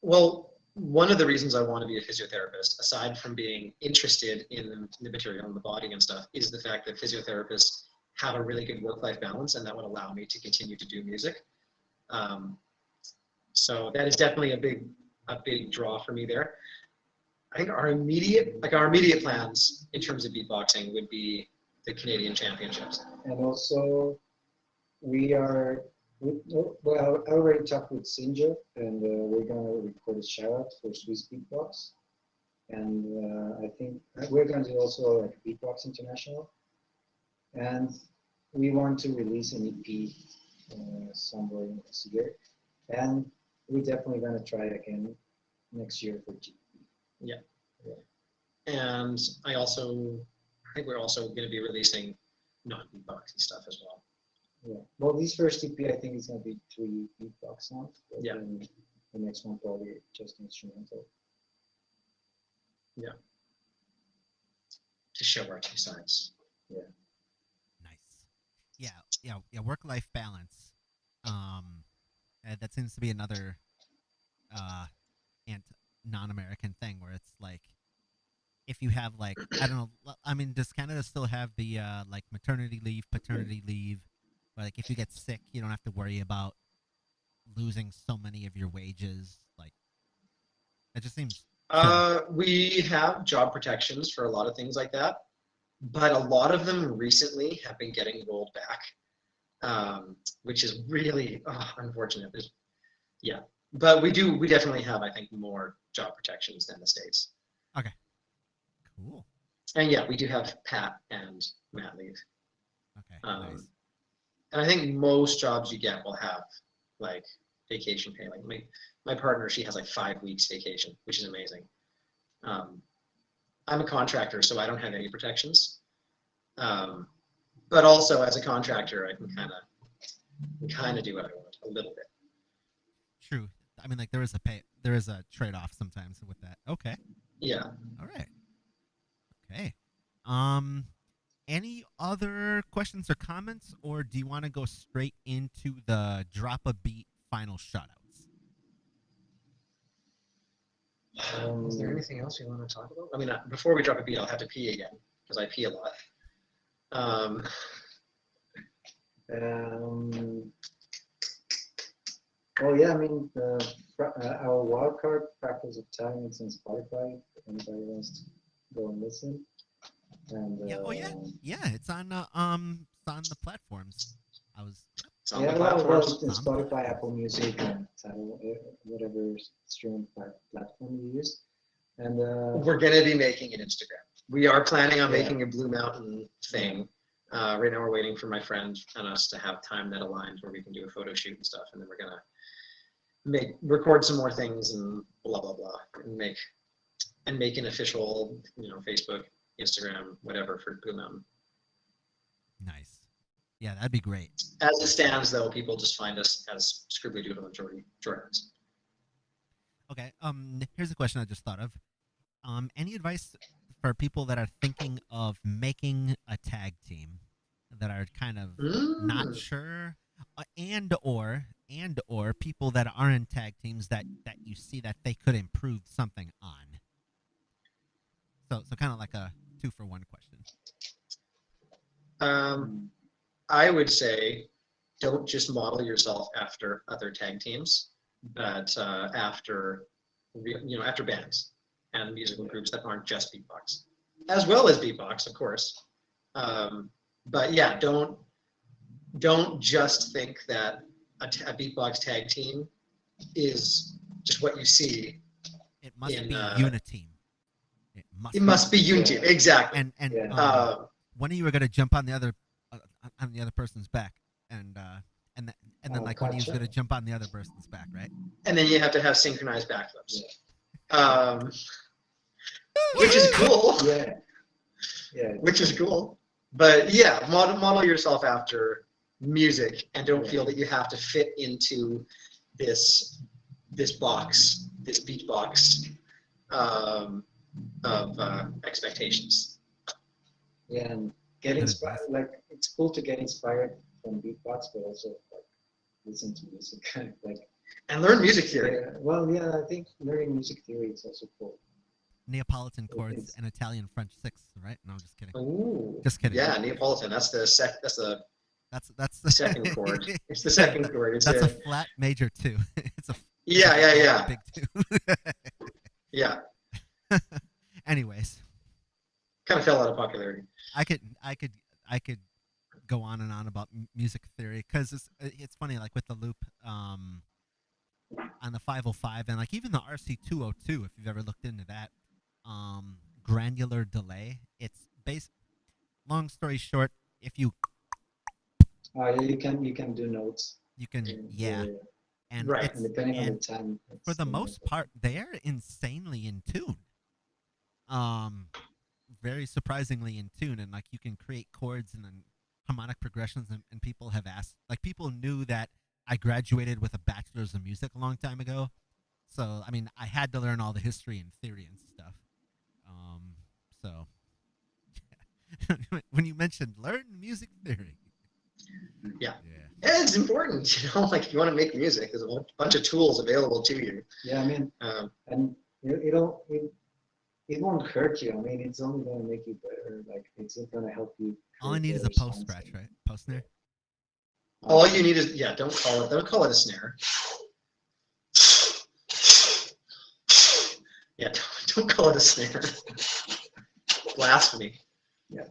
Well, one of the reasons I want to be a physiotherapist, aside from being interested in the material and the body and stuff, is the fact that physiotherapists have a really good work-life balance, and that would allow me to continue to do music. So that is definitely a big draw for me there. I think our immediate plans in terms of beatboxing would be the Canadian Championships. And also, I already talked with Singer, and we're gonna record a shout-out for Swiss Beatbox. And I think we're going to do also like Beatbox International. And we want to release an EP somewhere this year. And we're definitely going to try again next year for GP. Yeah. And I think we're also going to be releasing non-beatboxing stuff as well. Yeah. Well, this first EP, I think it's going to be 3 beatbox songs. Yeah. And the next one probably just instrumental. Yeah. To show our two sides. Yeah. Nice. Yeah. Work-life balance. That seems to be another uh, non-American thing where it's like if you have like I don't know. I mean, does Canada still have the like maternity leave, paternity leave? But like if you get sick, you don't have to worry about losing so many of your wages. Like it just seems chill. We have job protections for a lot of things like that, but a lot of them recently have been getting rolled back, which is really unfortunate. Yeah, but we definitely have, I think, more job protections than the States. Okay, cool. And yeah, we do have pat and mat leave. Okay, nice. And I think most jobs you get will have like vacation pay. Like my partner, she has like 5 weeks vacation, which is amazing. I'm a contractor, so I don't have any protections. But also as a contractor, I can kind of do what I want a little bit. True. I mean, like there is a trade-off sometimes with that. Okay. Yeah. All right. Okay. Any other questions or comments, or do you want to go straight into the drop a beat final shoutouts? Is there anything else you want to talk about? I mean, before we drop a beat, I'll have to pee again because I pee a lot. Oh yeah, I mean, our wildcard practice of time is on Spotify. If anybody wants to go and listen. And yeah. Oh yeah. Yeah. It's on the platforms. It's on the platforms. Well, Spotify, Apple Music, and whatever streaming platform you use. And we're gonna be making an Instagram. We are planning on making a Blue Mountain thing. Right now, we're waiting for my friend and us to have time that aligns where we can do a photo shoot and stuff, and then we're gonna record some more things and blah blah blah, and make an official, Facebook, Instagram, whatever for Blue Mountain. Nice. Yeah, that'd be great. As it stands, though, people just find us as Scribbly, Doodle, and JordoX. Okay. Here's a question I just thought of. Any advice for people that are thinking of making a tag team that are kind of not sure, and or people that are in tag teams that you see that they could improve something on? So kind of like a 2-for-1 question. I would say, don't just model yourself after other tag teams, but after bands and musical groups that aren't just beatbox, as well as beatbox, of course. But yeah, don't just think that a beatbox tag team is just what you see. It must be uniteam. It must be uniteam, exactly. And one of you are gonna jump on the other person's back, and then like one of you is gonna jump on the other person's back, right? And then you have to have synchronized backflips, which is cool. Yeah. Which is cool. But yeah, model yourself after music, and don't feel that you have to fit into this box, this beatbox of expectations. Yeah, and get inspired. Like, it's cool to get inspired from beatbox, but also like listen to music, and learn music theory. I think learning music theory is also cool. Neapolitan chords and Italian French sixths, right? No, just kidding. Ooh. Just kidding. Yeah, Neapolitan. That's the That's the second chord. It's the second chord. That's a flat major 2. It's a yeah. Big 2. Yeah. Anyways, kind of fell out of popularity. I could go on and on about music theory, because it's funny, like with the loop on the 505 and like even the RC202, if you've ever looked into that, granular delay. It's long story short, if you you can do notes. You can and right. And depending on the time. For the most part, they're insanely in tune. Very surprisingly in tune, and like you can create chords and then harmonic progressions, and people have asked, like people knew that I graduated with a bachelor's of music a long time ago, so I mean I had to learn all the history and theory and stuff. So when you mentioned learn music theory, yeah, Yeah, it's important, like if you want to make music, there's a bunch of tools available to you. Yeah, I mean, and it won't hurt you. I mean, it's only gonna make you better. Like it's gonna help you. All I need is a create better post songs scratch, and- right? Post snare. All you need is, don't call it a snare. Yeah, don't call it a snare. Blasphemy. Yeah.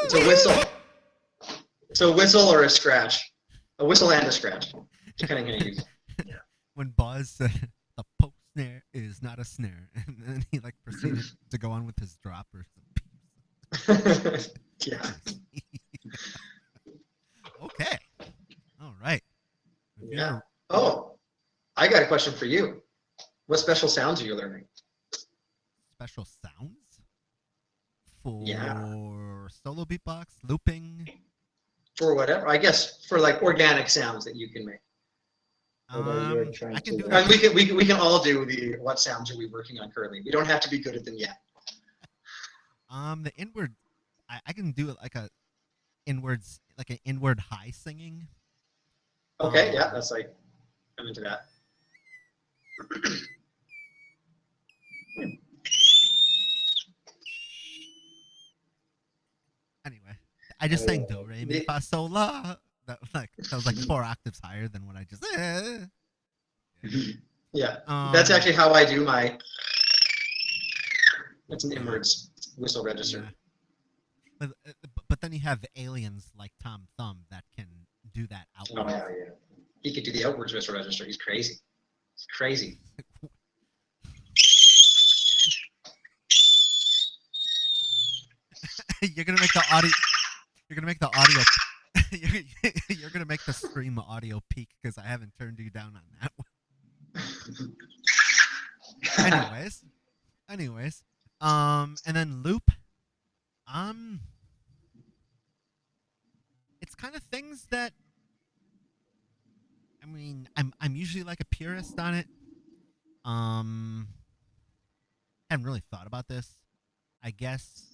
It's a whistle. It's a whistle or a scratch. A whistle and a scratch, depending how you use it. When Buzz said the post snare is not a snare, and then he like proceeded to go on with his drop or something. Yeah. Okay. All right. If you're Yeah. Oh, I got a question for you. What special sounds are you learning? special sounds for Yeah. solo beatbox, looping. For whatever, I guess for like organic sounds that you can make. Although you're trying I can to, do And that. we can all do the what sounds are we working on currently. We don't have to be good at them yet. The inward, I can do it like a inwards, like an inward high singing. Okay, yeah, that's like I'm into that. Anyway, I just Oh, sang yeah. do re mi fa sol la. That was like 4 octaves higher than what I just. Yeah, that's Um, actually how I do my. That's an inwards whistle register. yeah. But then you have aliens like Tom Thumb that can do that Oh outward. yeah, yeah. He could do the outwards whistle register. He's crazy. He's crazy. You're gonna make the audio. You're gonna make the audio. You're gonna make the stream audio peak because I haven't turned you down on that one. Anyways, and then loop. It's kind of things that. I mean, I'm usually like a purist on it. Haven't really thought about this. I guess.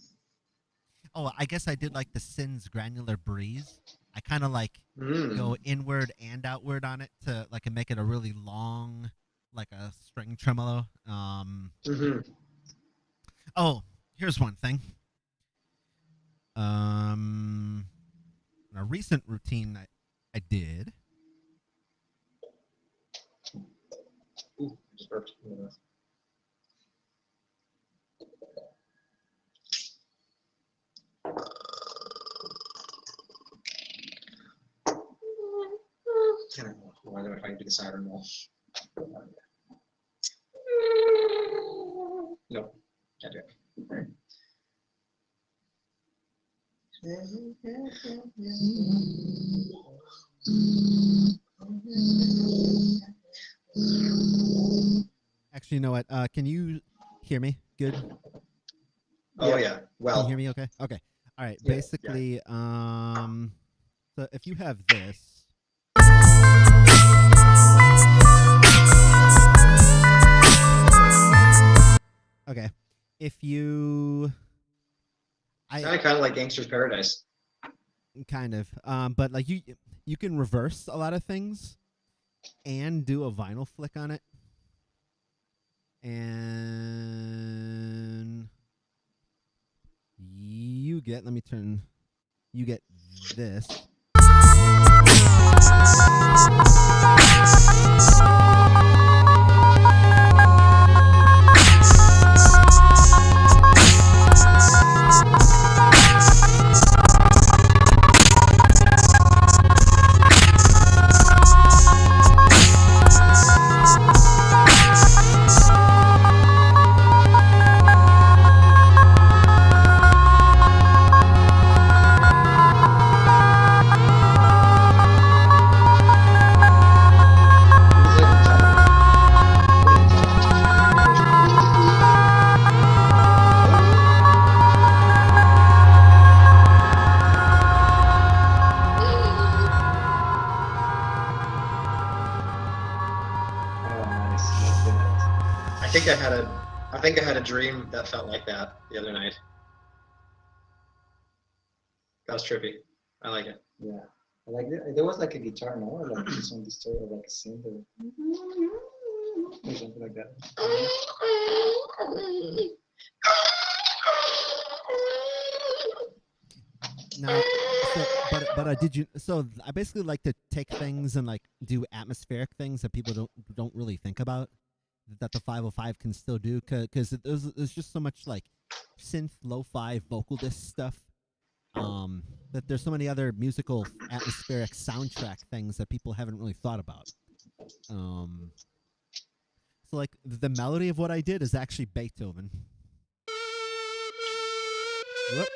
Oh, I guess I did like the Sins Granular Breeze. I kind of like go inward and outward on it to like make it a really long, like a string tremolo. Oh, here's one thing. A recent routine I did. Ooh, I just burped. I don't know. I don't know if I can do the siren roll. No, can't do it. Right. Actually, you know what? Can you hear me? Good. Oh yeah. Can you Well, hear me? Okay. Okay. All right. Yeah, Basically, so if you have this. Okay. If you, kind of like Gangster's Paradise. kind of, but like you can reverse a lot of things, and do a vinyl flick on it, and you get. Let me turn. You get this. Oh, nice. That's good. I think I had a dream that felt like that the other night. That was trippy. I like it. Yeah. I like it. There was like a guitar, no? Or like some distorted, like a synth or something like that. No, but did you? So I basically like to take things and like do atmospheric things that people don't really think about that the 505 can still do because there's just so much like synth lo-fi vocal disc stuff. That there's so many other musical atmospheric soundtrack things that people haven't really thought about. So like the melody of what I did is actually Beethoven. Whoop.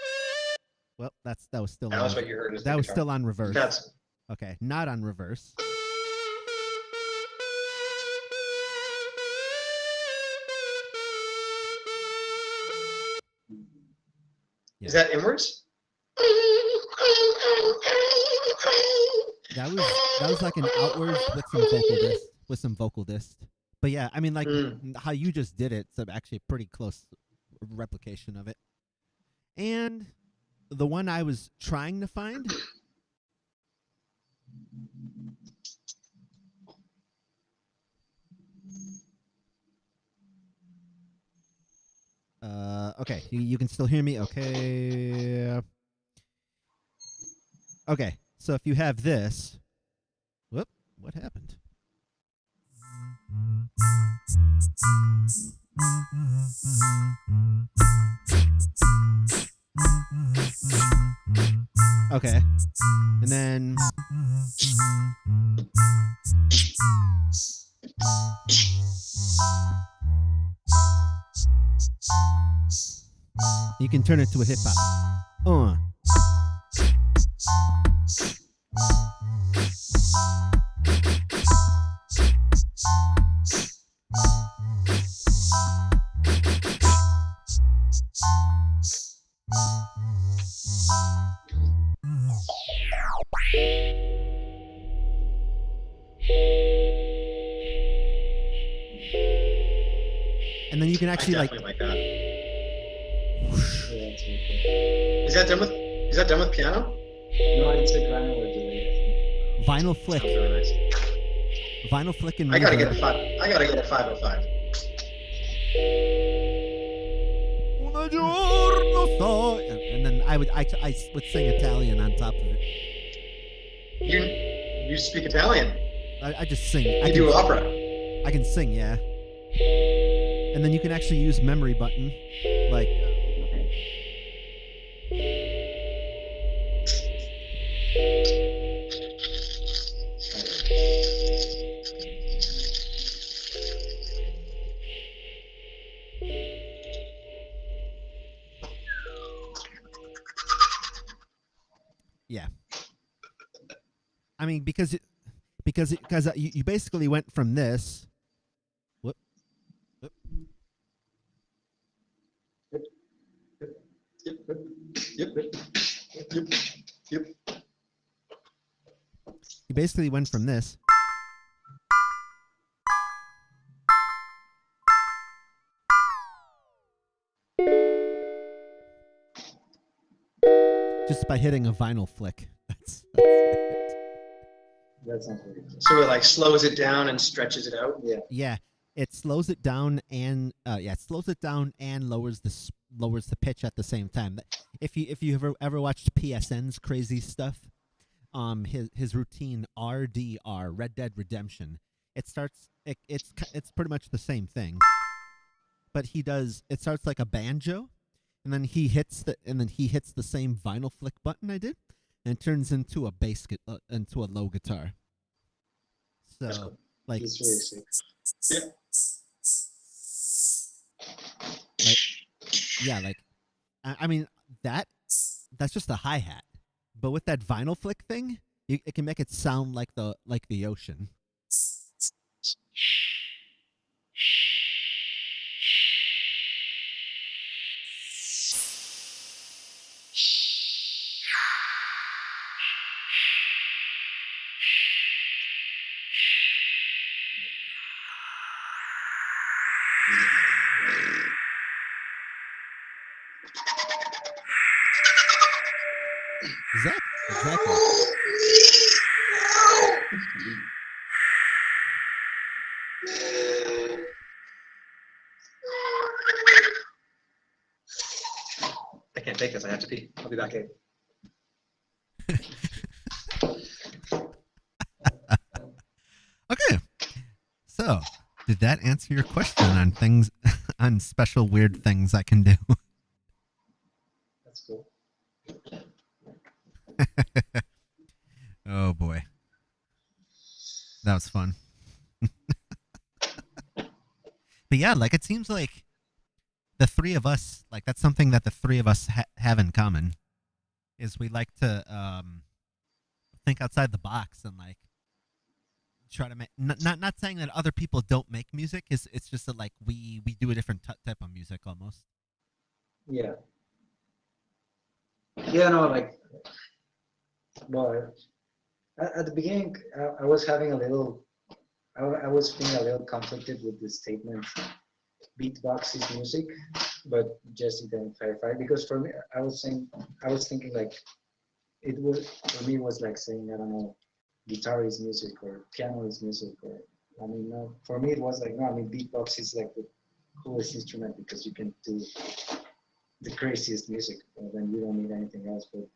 Well, that was still. That was what you heard. That was still on reverse. That's okay, not on reverse. Yeah. Is that inwards? That was like an outwards with some vocal disc. But yeah, I mean like how you just did it, it's actually a pretty close replication of it. And the one I was trying to find okay, you can still hear me? Okay. Okay, so if you have this... Whoop, what happened? Okay, and then... You can turn it to a hip-hop. And then you can actually like that. Is that done with piano? No, it's a granular delay. Vinyl flick. Sounds really nice. Vinyl flick and I gotta get a 505. And then I would sing Italian on top of it. You speak Italian? I just sing. You do opera? I can sing, yeah. And then you can actually use memory button, like. Yeah. I mean, because you basically went from this. Whoop. Yep. You basically went from this. Just by hitting a vinyl flick. That's it. That sounds very good. So it like slows it down and stretches it out. Yeah. Yeah, it slows it down and lowers the pitch at the same time. If you ever watched PSN's crazy stuff, his routine RDR, Red Dead Redemption, it's pretty much the same thing, but it starts like a banjo, and then he hits the same vinyl flick button I did, and it turns into a into a low guitar. So Cool. like It's really sick. Yeah. like I mean that's just a hi-hat, but with that vinyl flick thing, it can make it sound like the ocean. Exactly. I can't take this. I have to pee. I'll be back. Okay. So, did that answer your question on things, on special weird things I can do? That's cool. Oh boy. That was fun. But yeah, like it seems like the three of us, like that's something that the three of us have in common, is we like to think outside the box and like try to make. Not saying that other people don't make music. It's just that like we do a different type of music almost. Yeah. Yeah, no, like, well, at the beginning, I was having a little, I was feeling a little conflicted with the statement, beatbox is music, but just to clarify, because for me, I was thinking like, it was, for me, it was like saying, I don't know, guitar is music or piano is music, or, I mean, no, for me, it was like, no, I mean, beatbox is like the coolest instrument because you can do the craziest music, and then you don't need anything else. But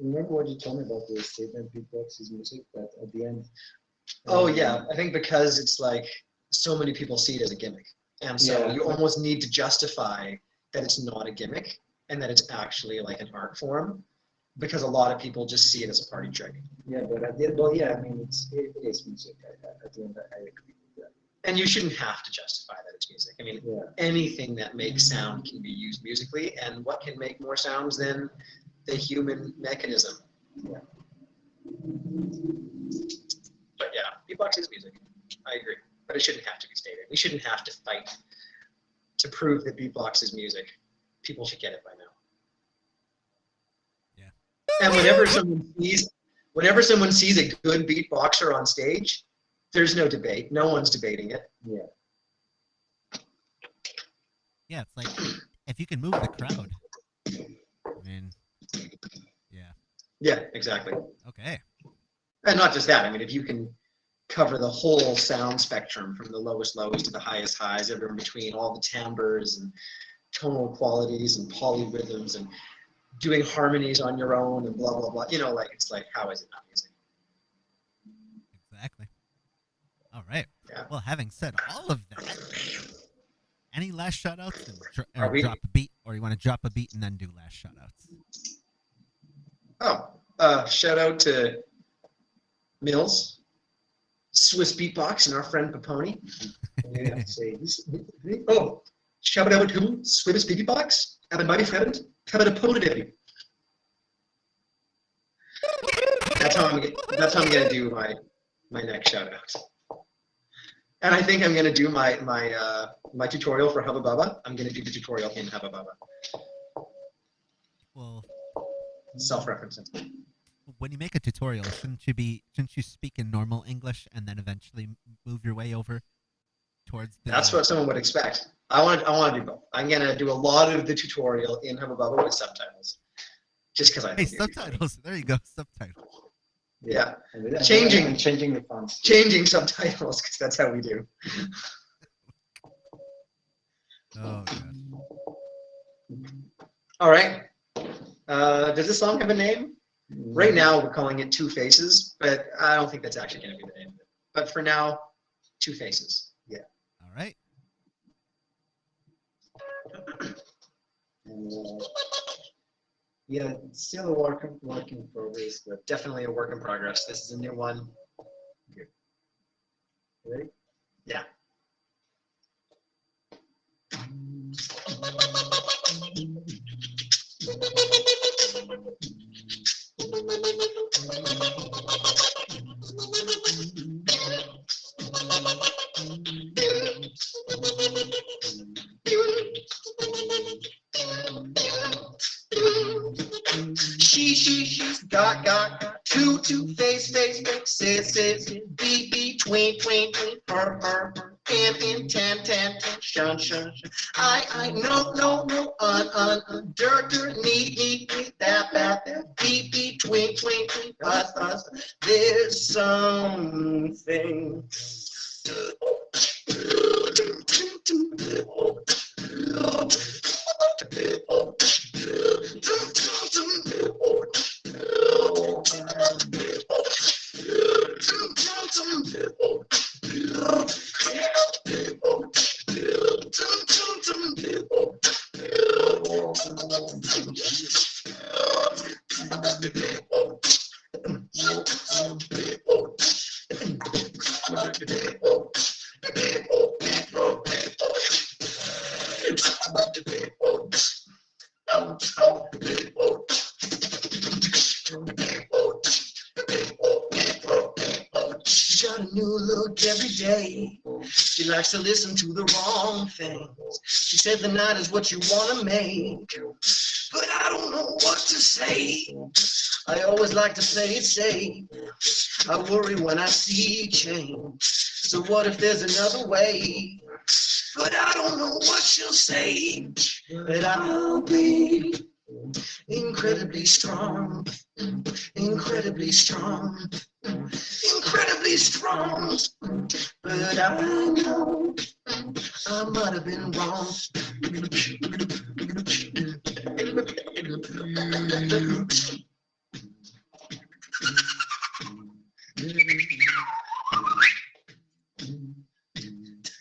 remember what you told me about the statement, beatbox is music, that at the end. Oh yeah, I think because it's like so many people see it as a gimmick, and so Yeah. you almost need to justify that it's not a gimmick and that it's actually like an art form, because a lot of people just see it as a party trick. Yeah, but at the end, well, yeah, I mean, it is music. At the end, I agree with that. And you shouldn't have to justify that it's music. I mean, Yeah. anything that makes sound can be used musically, and what can make more sounds than the human mechanism? Yeah. But yeah, beatbox is music. I agree, but it shouldn't have to be stated. We shouldn't have to fight to prove that beatbox is music. People should get it by now. Yeah. And whenever someone sees a good beatboxer on stage, there's no debate. No one's debating it. Yeah. Yeah, it's like if you can move the crowd. I mean, yeah. Yeah, exactly. Okay. And not just that. I mean, if you can cover the whole sound spectrum from the lowest lows to the highest highs, everywhere in between, all the timbres and tonal qualities and polyrhythms and doing harmonies on your own and blah, blah, blah. You know, like, it's like, how is it not music? Exactly. All right. Yeah. Well, having said all of that, any last shout outs and Are we- drop a beat, or you want to drop a beat and then do last shout outs? Oh, shout out to Milz, Swiss Beatbox, and our friend Paponi. And you have to say this. Oh, shout out to Swiss Beatbox, and my friend, Paponi. That's how I'm gonna do my next shout out. And I think I'm gonna do my tutorial for Hubba Bubba. I'm gonna do the tutorial in Hubba Bubba. Well, Self-referencing. when you make a tutorial, shouldn't you speak in normal English and then eventually move your way over towards the... That's what someone would expect. I want to do both. I'm gonna do a lot of the tutorial in Hubba Bubba with subtitles, just because I Hey, think it'd be funny. subtitles. There you go, subtitles. Yeah. And Changing the fonts. Changing subtitles, because that's how we do. Oh god. All right. Does this song have a name? Right now, we're calling it Two Faces, but I don't think that's actually going to be the name of it. But for now, Two Faces. Yeah. All right. And, yeah, it's still a work in progress, but Definitely a work in progress. This is a new one. ready? Yeah. She's got two face, says, be, tween, her. in, tan, shun, I, no, dirt, need, that, beep, twink, us, there's something. She's got a new look every day. She likes to listen to the wrong things. She said the night is what you want to make, but I don't know what to say. I always like to play it safe. I worry when I see change. So what if there's another way? But I don't know what she'll say. But I'll be incredibly strong, incredibly strong, incredibly strong. But I know I might have been wrong.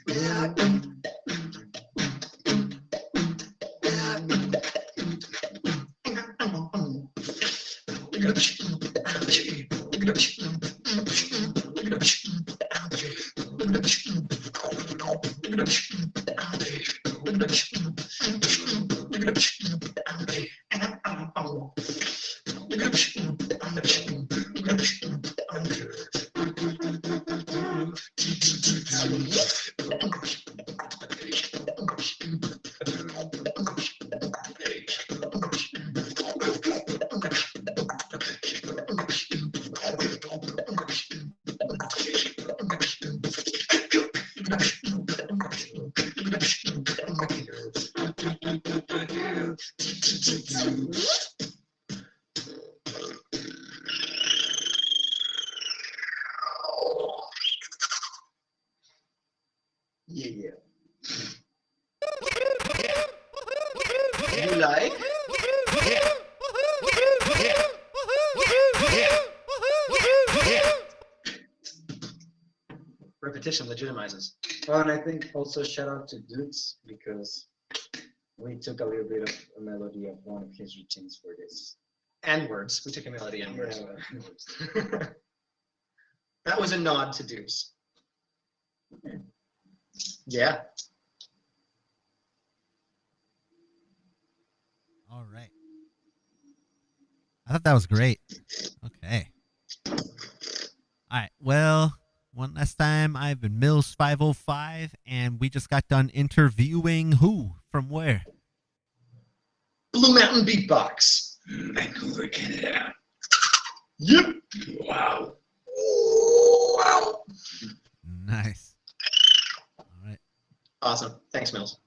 Yeah. You like? Repetition legitimizes. Oh, and I think also shout out to Dudes because we took a little bit of a melody of one of his routines for this. And words. We took a melody and words. Yeah. That was a nod to Deuce. Yeah. All right. I thought that was great. Okay. All right. Well, one last time, I've been Milz 505, and we just got done interviewing who from where? Blue Mountain Beatbox. Vancouver, Canada. Yep. Wow. Wow. Nice. All right. Awesome. Thanks, Mills.